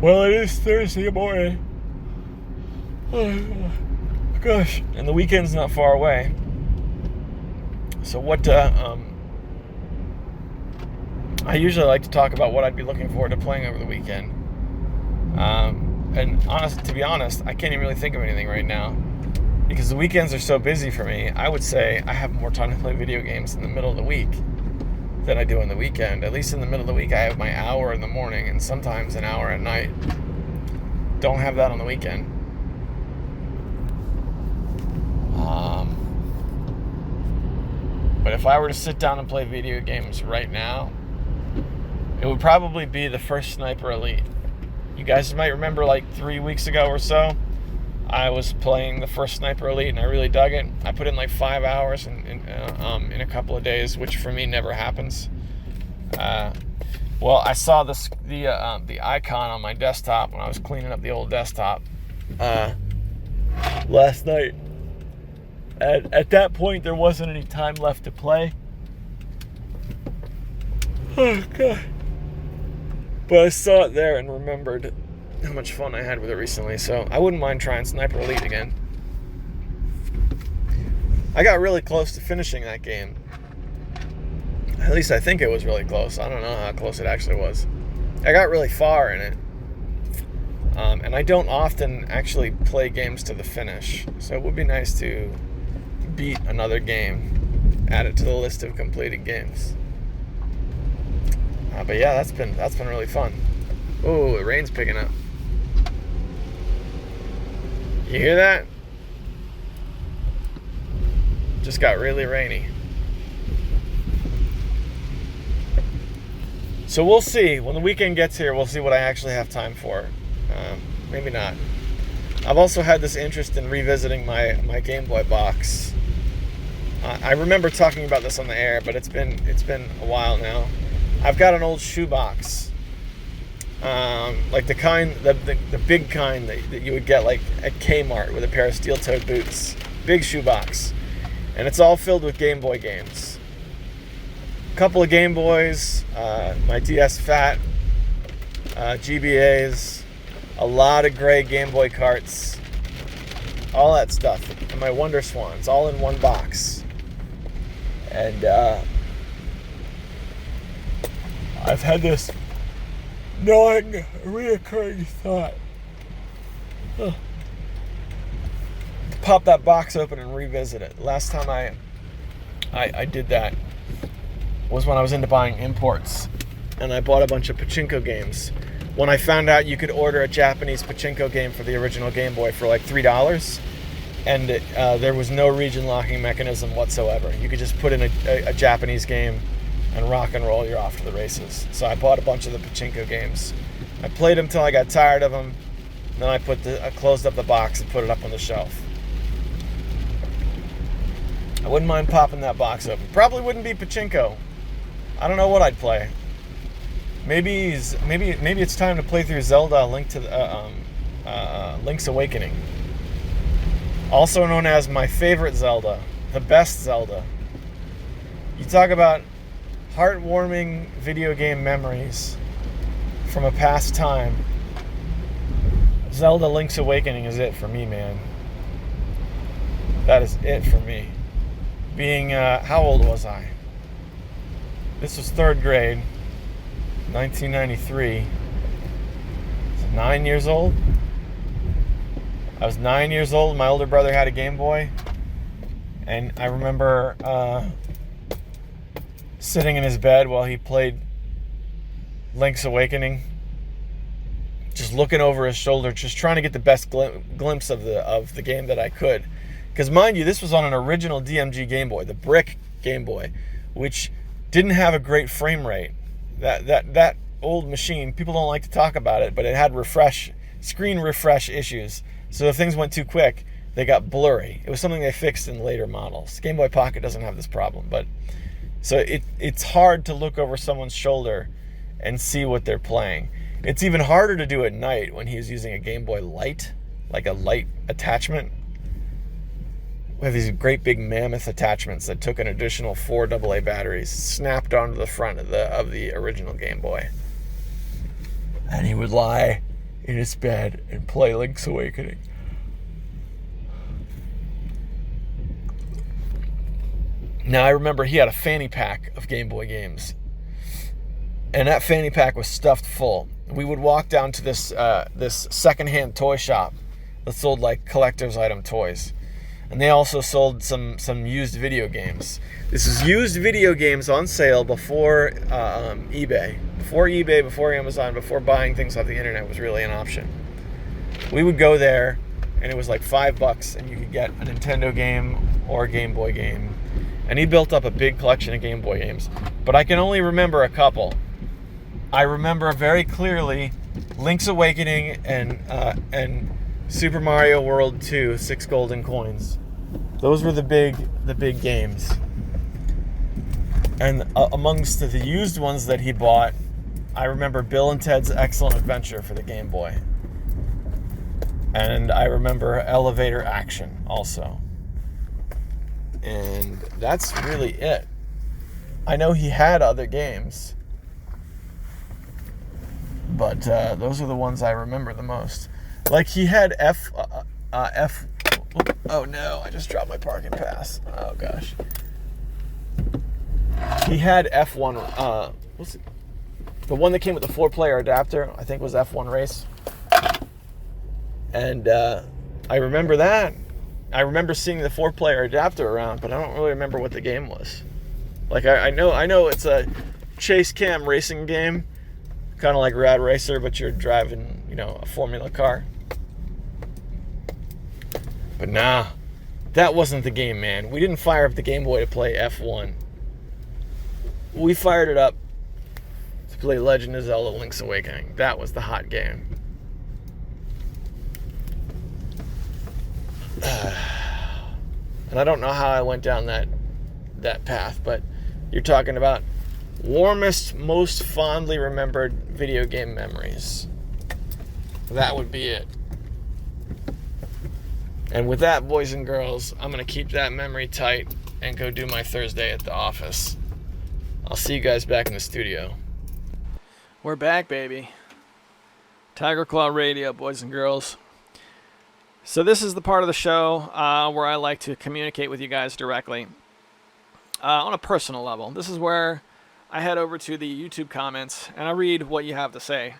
Well, it is Thursday morning. Oh, gosh. And the weekend's not far away. So what, I usually like to talk about what I'd be looking forward to playing over the weekend. And to be honest, I can't even really think of anything right now. Because the weekends are so busy for me, I would say I have more time to play video games in the middle of the week than I do in the weekend. At least in the middle of the week, I have my hour in the morning and sometimes an hour at night. Don't have that on the weekend. But if I were to sit down and play video games right now, it would probably be the first Sniper Elite. You guys might remember like 3 weeks ago or so, I was playing the first Sniper Elite and I really dug it. I put in like 5 hours in a couple of days, which for me never happens. Well, I saw the icon on my desktop when I was cleaning up the old desktop last night. At that point, there wasn't any time left to play. Oh, God. But I saw it there and remembered how much fun I had with it recently, so I wouldn't mind trying Sniper Elite again. I got really close to finishing that game. At least I think it was really close. I don't know how close it actually was. I got really far in it. And I don't often actually play games to the finish, so it would be nice to beat another game, add it to the list of completed games. But yeah, that's been really fun. Oh, the rain's picking up. You hear that? Just got really rainy. So we'll see. When the weekend gets here, we'll see what I actually have time for. Maybe not. I've also had this interest in revisiting my Game Boy box I remember talking about this on the air, but it's been a while now. I've got an old shoebox, like the kind, the big kind that you would get like at Kmart with a pair of steel-toed boots. Big shoebox, and it's all filled with Game Boy games. A couple of Game Boys, my DS Fat, GBAs, a lot of gray Game Boy carts, all that stuff, and my Wonder Swans, all in one box. And I've had this gnawing, reoccurring thought. To pop that box open and revisit it. Last time I did that was when I was into buying imports, and I bought a bunch of pachinko games. When I found out you could order a Japanese pachinko game for the original Game Boy for like $3, and there was no region locking mechanism whatsoever. You could just put in a Japanese game and rock and roll, you're off to the races. So I bought a bunch of the pachinko games. I played them till I got tired of them. Then I closed up the box and put it up on the shelf. I wouldn't mind popping that box open. Probably wouldn't be pachinko. I don't know what I'd play. Maybe it's time to play through Zelda Link's Awakening. Also known as my favorite Zelda, the best Zelda. You talk about heartwarming video game memories from a past time. Zelda Link's Awakening is it for me, man. That is it for me. Being, how old was I? This was 3rd grade, 1993. I was 9 years old. I was 9 years old. My older brother had a Game Boy. And I remember sitting in his bed while he played Link's Awakening, just looking over his shoulder, just trying to get the best glimpse of the game that I could. Because mind you, this was on an original DMG Game Boy, the brick Game Boy, which didn't have a great frame rate. That old machine, people don't like to talk about it, but it had screen refresh issues. So if things went too quick, they got blurry. It was something they fixed in later models. Game Boy Pocket doesn't have this problem, but so it's hard to look over someone's shoulder and see what they're playing. It's even harder to do at night when he's using a Game Boy Light, like a light attachment. We have these great big mammoth attachments that took an additional 4 AA batteries snapped onto the front of the original Game Boy. And he would lie in his bed and play Link's Awakening. Now I remember he had a fanny pack of Game Boy games. And that fanny pack was stuffed full. We would walk down to this secondhand toy shop that sold like collector's item toys. And they also sold some used video games. This is used video games on sale before eBay. Before Amazon, before buying things off the internet was really an option. We would go there, and it was like $5, and you could get a Nintendo game or a Game Boy game. And he built up a big collection of Game Boy games. But I can only remember a couple. I remember very clearly Link's Awakening and Super Mario World 2, 6 golden coins. Those were the big games. And amongst the used ones that he bought, I remember Bill and Ted's Excellent Adventure for the Game Boy. And I remember Elevator Action also. And that's really it. I know he had other games, but those are the ones I remember the most. Like he had oh no, I just dropped my parking pass. Oh gosh. He had F1, what's it? The one that came with the 4-player adapter, I think was F1 Race. And I remember that. I remember seeing the 4-player adapter around, but I don't really remember what the game was. Like I know it's a chase cam racing game, kind of like Rad Racer, but you're driving, a formula car. But nah, that wasn't the game, man. We didn't fire up the Game Boy to play F1. We fired it up to play Legend of Zelda Link's Awakening. That was the hot game. And I don't know how I went down that that path, but you're talking about warmest, most fondly remembered video game memories. That would be it. And with that, boys and girls, I'm going to keep that memory tight and go do my Thursday at the office. I'll see you guys back in the studio. We're back, baby. Tiger Claw Radio, boys and girls. So this is the part of the show where I like to communicate with you guys directly on a personal level. This is where I head over to the YouTube comments and I read what you have to say.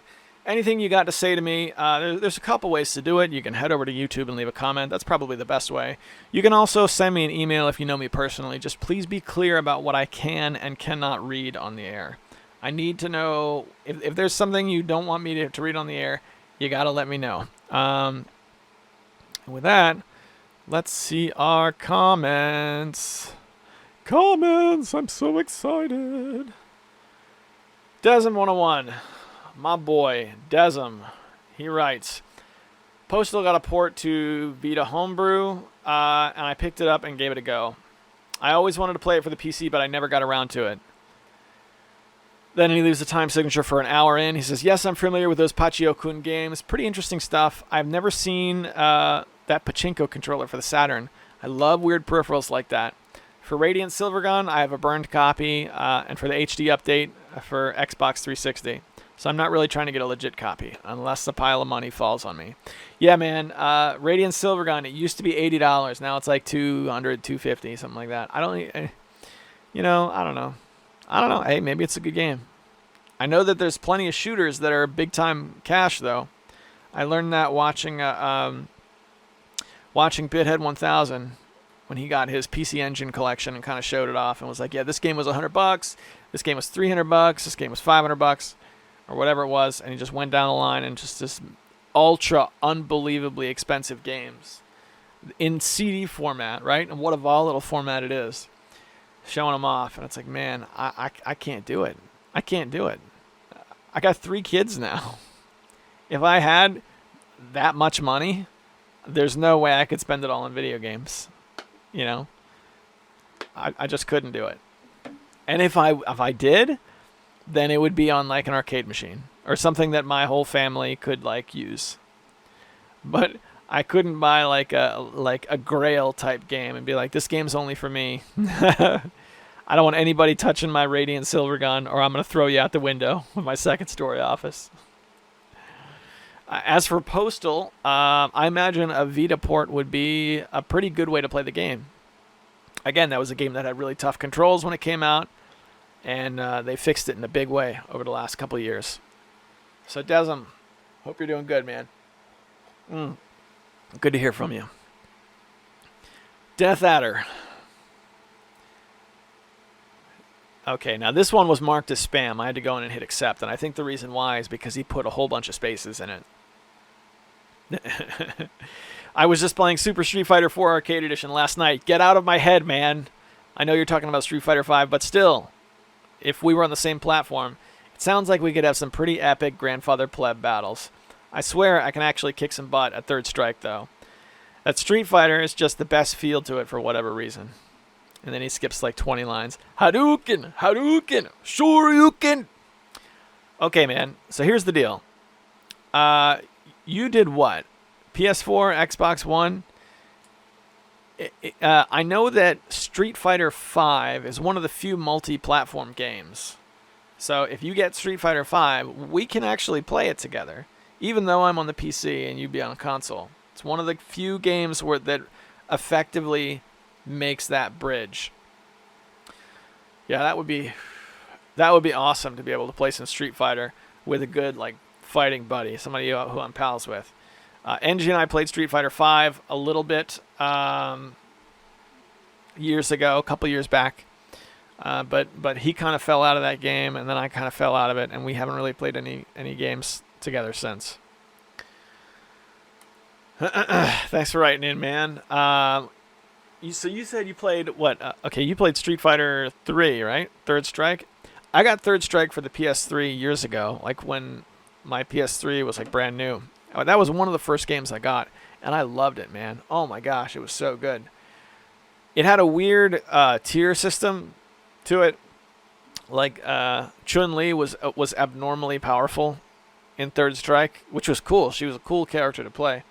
Anything you got to say to me, there's a couple ways to do it. You can head over to YouTube and leave a comment. That's probably the best way. You can also send me an email if you know me personally. Just please be clear about what I can and cannot read on the air. I need to know if there's something you don't want me to read on the air, you got to let me know. With that, let's see our comments. Comments! I'm so excited. Desm101. My boy, Desm, he writes, Postal got a port to Vita Homebrew, and I picked it up and gave it a go. I always wanted to play it for the PC, but I never got around to it. Then he leaves a time signature for an hour in. He says, yes, I'm familiar with those Pachio-kun games. Pretty interesting stuff. I've never seen that Pachinko controller for the Saturn. I love weird peripherals like that. For Radiant Silvergun, I have a burned copy, and for the HD update for Xbox 360. So I'm not really trying to get a legit copy, unless the pile of money falls on me. Yeah, man, Radiant Silvergun, it used to be $80. Now it's like $200, $250, something like that. I don't know. Hey, maybe it's a good game. I know that there's plenty of shooters that are big-time cash, though. I learned that watching Bithead 1000 when he got his PC Engine collection and kind of showed it off and was like, yeah, this game was $100, this game was $300, this game was $500, or whatever it was, and he just went down the line and just this ultra unbelievably expensive games in CD format, right? And what a volatile format it is. Showing them off, and it's like, man, I can't do it. I can't do it. I got 3 kids now. If I had that much money, there's no way I could spend it all on video games. You know, I just couldn't do it. And if I did, then it would be on like an arcade machine or something that my whole family could like use. But I couldn't buy like a Grail type game and be like, this game's only for me. I don't want anybody touching my Radiant Silvergun, or I'm going to throw you out the window with my second story office. As for Postal, I imagine a Vita port would be a pretty good way to play the game. Again, that was a game that had really tough controls when it came out, and they fixed it in a big way over the last couple of years. So, Desm, hope you're doing good, man. Good to hear from you. Death Adder. Okay, now this one was marked as spam. I had to go in and hit accept, and I think the reason why is because he put a whole bunch of spaces in it. I was just playing Super Street Fighter 4 Arcade Edition last night. Get out of my head, man. I know you're talking about Street Fighter 5, but still, if we were on the same platform, it sounds like we could have some pretty epic Grandfather Pleb battles. I swear I can actually kick some butt at Third Strike, though. That Street Fighter is just the best feel to it for whatever reason. And then he skips like 20 lines. Hadouken! Hadouken! Shoryuken! Okay, man. So here's the deal. You did what? PS4, Xbox One? I know that Street Fighter 5 is one of the few multi-platform games. So if you get Street Fighter 5, we can actually play it together. Even though I'm on the PC and you be on a console. It's one of the few games that effectively makes that bridge. Yeah, that would be awesome to be able to play some Street Fighter with a good like fighting buddy, somebody who I'm pals with. Engie and I played Street Fighter 5 a little bit years ago, a couple years back, but he kind of fell out of that game, and then I kind of fell out of it, and we haven't really played any games together since. Thanks for writing in, man. So you said you played what? Okay, you played Street Fighter 3, right? Third Strike. I got Third Strike for the PS3 years ago, like when my PS3 was like brand new. That was one of the first games I got, and I loved it, man. Oh my gosh, it was so good. It had a weird tier system to it. Like Chun-Li was abnormally powerful in Third Strike, which was cool. She was a cool character to play.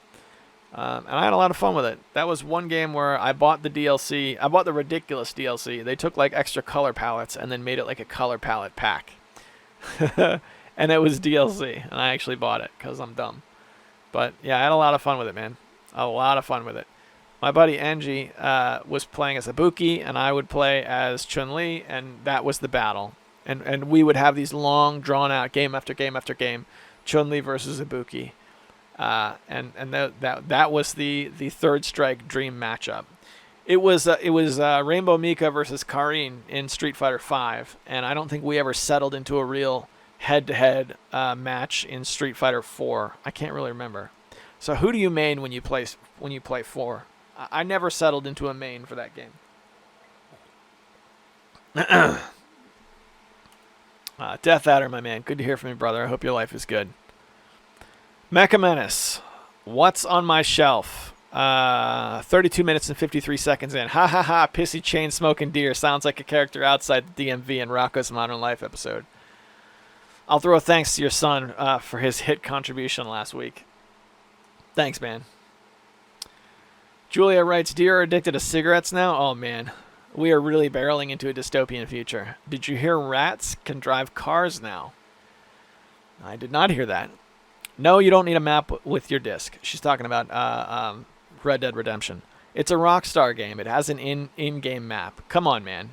And I had a lot of fun with it. That was one game where I bought the DLC. I bought the ridiculous DLC. They took like extra color palettes and then made it like a color palette pack. And it was DLC. And I actually bought it because I'm dumb. But yeah, I had a lot of fun with it, man. A lot of fun with it. My buddy Angie was playing as Ibuki, and I would play as Chun-Li, and that was the battle. And we would have these long, drawn-out game after game after game, Chun-Li versus Ibuki. And that was the Third Strike dream matchup. It was Rainbow Mika versus Karin in Street Fighter V, and I don't think we ever settled into a real head-to-head match in Street Fighter 4. I can't really remember. So who do you main when you play 4? I never settled into a main for that game. Death Adder, my man. Good to hear from you, brother. I hope your life is good. Mecha Menace. What's on my shelf? 32 minutes and 53 seconds in. Ha ha ha. Pissy chain smoking deer. Sounds like a character outside the DMV in Rocco's Modern Life episode. I'll throw a thanks to your son for his hit contribution last week. Thanks, man. Julia writes, deer are addicted to cigarettes now? Oh, man. We are really barreling into a dystopian future. Did you hear rats can drive cars now? I did not hear that. No, you don't need a map with your disc. She's talking about Red Dead Redemption. It's a Rockstar game. It has an in-game map. Come on, man.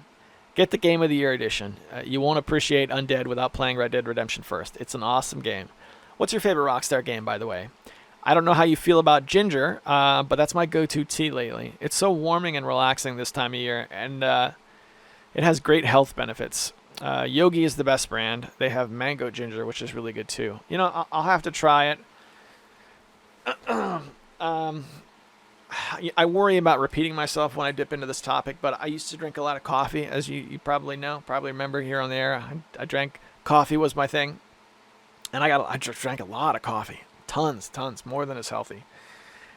Get the Game of the Year edition. You won't appreciate Undead without playing Red Dead Redemption first. It's an awesome game. What's your favorite Rockstar game, by the way? I don't know how you feel about ginger, but that's my go-to tea lately. It's so warming and relaxing this time of year, and it has great health benefits. Yogi is the best brand. They have mango ginger, which is really good too. You know, I'll have to try it. I worry about repeating myself when I dip into this topic, but I used to drink a lot of coffee, as you probably know, probably remember here on the air. I drank coffee was my thing, and I drank a lot of coffee. Tons, more than is healthy.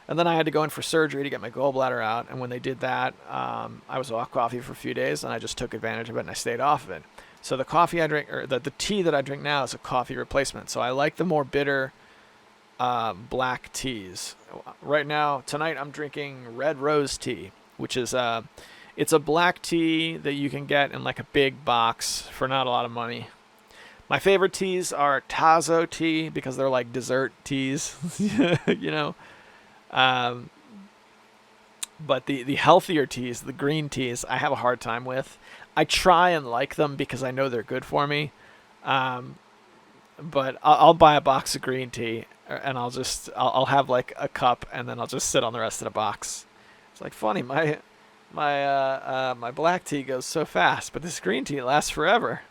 And then I had to go in for surgery to get my gallbladder out. And when they did that, I was off coffee for a few days, and I just took advantage of it and I stayed off of it. So the coffee I drink, or the tea that I drink now, is a coffee replacement. So I like the more bitter black teas. Right now, tonight, I'm drinking red rose tea, which is it's a black tea that you can get in like a big box for not a lot of money. My favorite teas are Tazo tea because they're like dessert teas, you know. But the healthier teas, the green teas, I have a hard time with. I try and like them because I know they're good for me. But I'll buy a box of green tea and I'll have like a cup and then I'll just sit on the rest of the box. It's like funny, my black tea goes so fast, but this green tea lasts forever.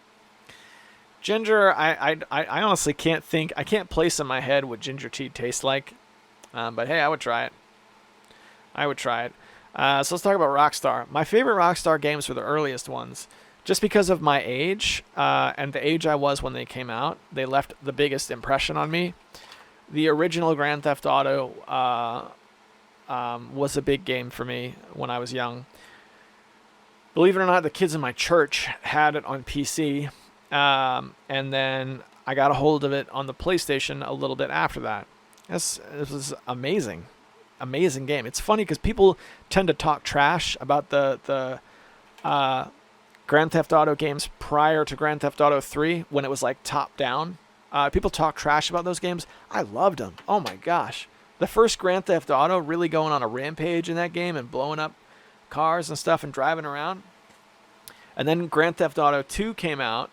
Ginger, I honestly can't think. I can't place in my head what ginger tea tastes like. But hey, I would try it. So let's talk about Rockstar. My favorite Rockstar games were the earliest ones. Just because of my age and the age I was when they came out, they left the biggest impression on me. The original Grand Theft Auto was a big game for me when I was young. Believe it or not, the kids in my church had it on PC. And then I got a hold of it on the PlayStation a little bit after that. It was amazing game. It's funny because people tend to talk trash about the Grand Theft Auto games prior to Grand Theft Auto 3 when it was like top down. People talk trash about those games. I loved them. Oh my gosh. The first Grand Theft Auto really going on a rampage in that game and blowing up cars and stuff and driving around. And then Grand Theft Auto 2 came out.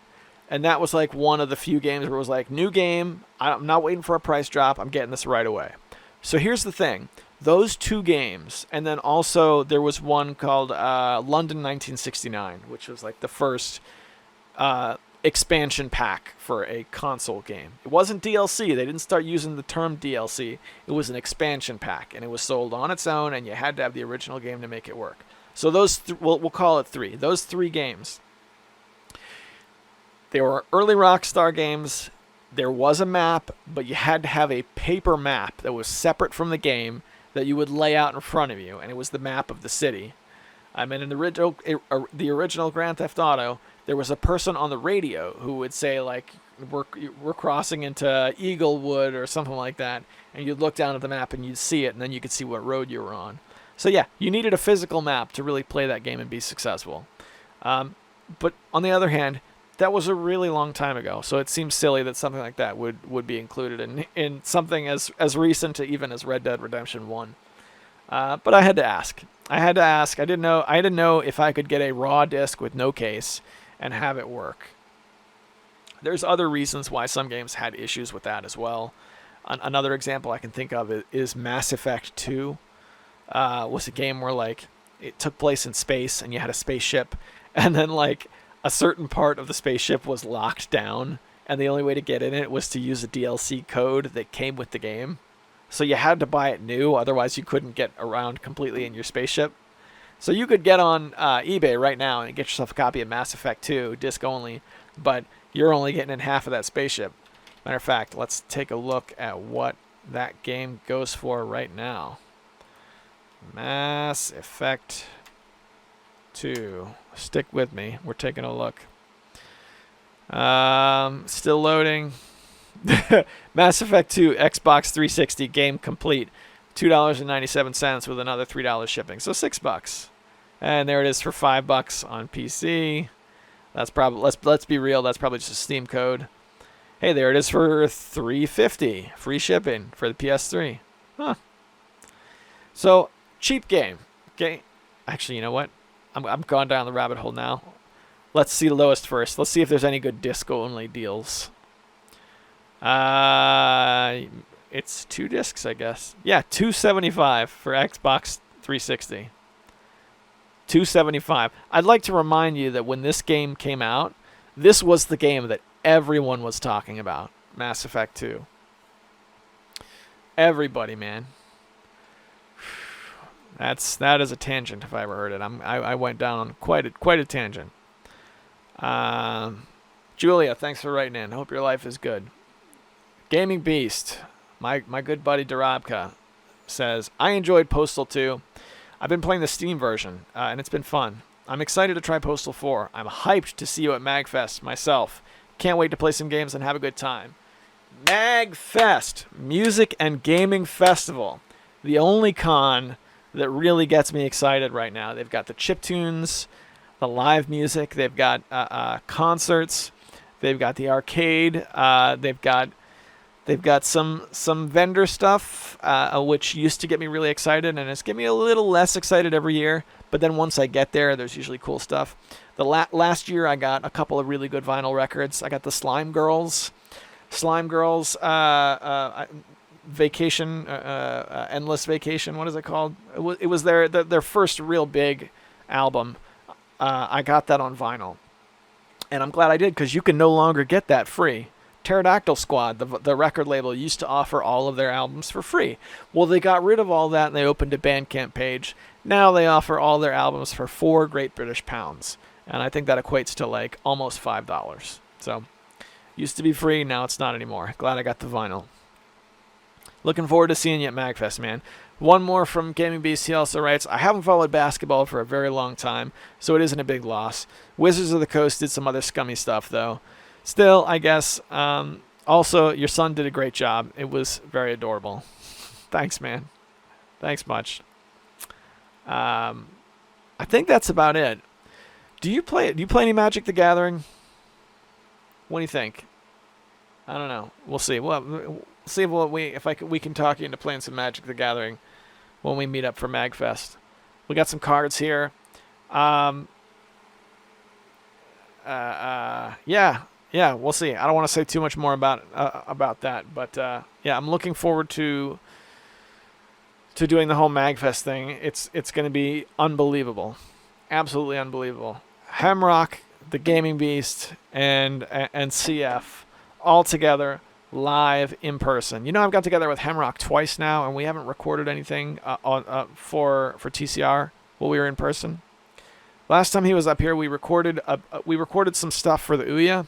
And that was like one of the few games where it was like, new game, I'm not waiting for a price drop, I'm getting this right away. So here's the thing. Those two games, and then also there was one called London 1969, which was like the first expansion pack for a console game. It wasn't DLC. They didn't start using the term DLC. It was an expansion pack, and it was sold on its own, and you had to have the original game to make it work. So those, we'll call it three. Those three games. They were early Rockstar games. There was a map, but you had to have a paper map that was separate from the game that you would lay out in front of you, and it was the map of the city. I mean, in the original Grand Theft Auto, there was a person on the radio who would say like, "We're crossing into Eaglewood" or something like that, and you'd look down at the map and you'd see it, and then you could see what road you were on. So yeah, you needed a physical map to really play that game and be successful. But on the other hand, that was a really long time ago, so it seems silly that something like that would be included in something as recent to even as Red Dead Redemption 1. But I had to ask. I didn't know if I could get a raw disc with no case and have it work. There's other reasons why some games had issues with that as well. Another example I can think of is Mass Effect 2. Was a game where like it took place in space and you had a spaceship, and then like a certain part of the spaceship was locked down, and the only way to get in it was to use a DLC code that came with the game. So you had to buy it new, otherwise you couldn't get around completely in your spaceship. So you could get on eBay right now and get yourself a copy of Mass Effect 2, disc only, but you're only getting in half of that spaceship. Matter of fact, let's take a look at what that game goes for right now. Mass Effect 2. Stick with me. We're taking a look. Still loading. Mass Effect 2 Xbox 360 game complete. $2.97 with another $3 shipping. So $6. And there it is for $5 on PC. That's probably let's be real, that's probably just a Steam code. Hey, there it is for $3.50 free shipping for the PS3. Huh. So, cheap game. Okay. Actually, you know what? I'm gone down the rabbit hole now. Let's see the lowest first. Let's see if there's any good disc-only deals. It's 2 discs, I guess. Yeah, $2.75 for Xbox 360. $2.75. I'd like to remind you that when this game came out, this was the game that everyone was talking about. Mass Effect 2. Everybody, man. That is a tangent if I ever heard it. I went down on quite a tangent. Julia, thanks for writing in. Hope your life is good. Gaming Beast, my good buddy Darabka, says, I enjoyed Postal 2. I've been playing the Steam version, and it's been fun. I'm excited to try Postal 4. I'm hyped to see you at MagFest myself. Can't wait to play some games and have a good time. MagFest, Music and Gaming Festival. The only con that really gets me excited right now. They've got the chiptunes, the live music. They've got concerts. They've got the arcade. They've got some vendor stuff, which used to get me really excited, and it's getting me a little less excited every year. But then once I get there, there's usually cool stuff. The last year, I got a couple of really good vinyl records. I got the Slime Girls Vacation, Endless Vacation. What is it called? It was their first real big album. I got that on vinyl, and I'm glad I did, because you can no longer get that free. Pterodactyl Squad, the record label, used to offer all of their albums for free. Well, they got rid of all that and they opened a Bandcamp page. Now they offer all their albums for £4 Great British pounds, and I think that equates to like almost $5. So, used to be free, now it's not anymore. Glad I got the vinyl. Looking forward to seeing you at MagFest, man. One more from Gaming Beast. He also writes, I haven't followed basketball for a very long time, so it isn't a big loss. Wizards of the Coast did some other scummy stuff, though. Still, I guess. Also, your son did a great job. It was very adorable. Thanks, man. Thanks much. I think that's about it. Do you play any Magic the Gathering? What do you think? I don't know. We'll see. We'll see we can talk you into playing some Magic the Gathering when we meet up for MagFest. We got some cards here. Yeah, we'll see. I don't want to say too much more about that, but yeah, I'm looking forward to doing the whole MagFest thing. It's going to be unbelievable, absolutely unbelievable. Hemrock, the Gaming Beast, and CF all together live in person. You know, I've got together with Hemrock twice now, and we haven't recorded anything for TCR while we were in person. Last time he was up here, we recorded some stuff for the Ouya.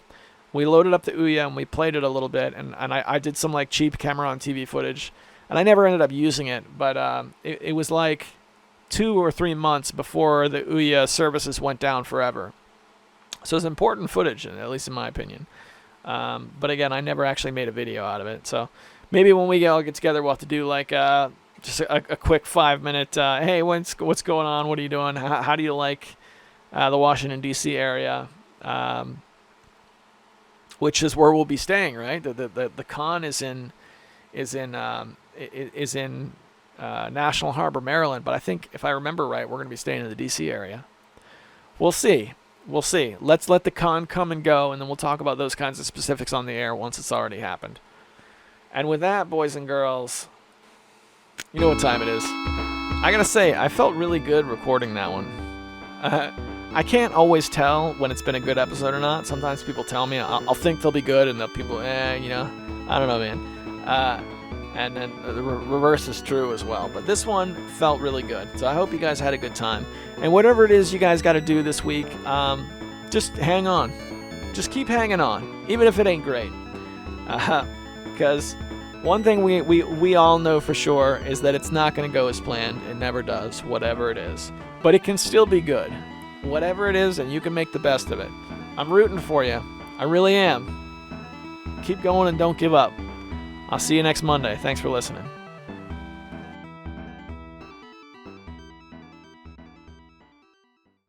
We loaded up the Ouya and we played it a little bit, and I did some like cheap camera on TV footage, and I never ended up using it, but it was like 2 or 3 months before the Ouya services went down forever. So it's important footage, at least in my opinion. But again, I never actually made a video out of it. So maybe when we all get together, we'll have to do like just a quick 5-minute, hey, what's going on? What are you doing? How do you like the Washington, D.C. area? Which is where we'll be staying, right? The con is in National Harbor, Maryland. But I think, if I remember right, we're going to be staying in the D.C. area. We'll see. Let's let the con come and go, and then we'll talk about those kinds of specifics on the air once it's already happened. And with that, boys and girls, you know what time it is. I gotta say, I felt really good recording that one. I can't always tell when it's been a good episode or not. Sometimes people tell me, I'll think they'll be good, and people, I don't know, man. And then the reverse is true as well. But this one felt really good. So I hope you guys had a good time. And whatever it is you guys got to do this week, just hang on. Just keep hanging on, even if it ain't great. Because one thing we all know for sure is that it's not going to go as planned. It never does, whatever it is. But it can still be good. Whatever it is, and you can make the best of it. I'm rooting for you. I really am. Keep going and don't give up. I'll see you next Monday. Thanks for listening.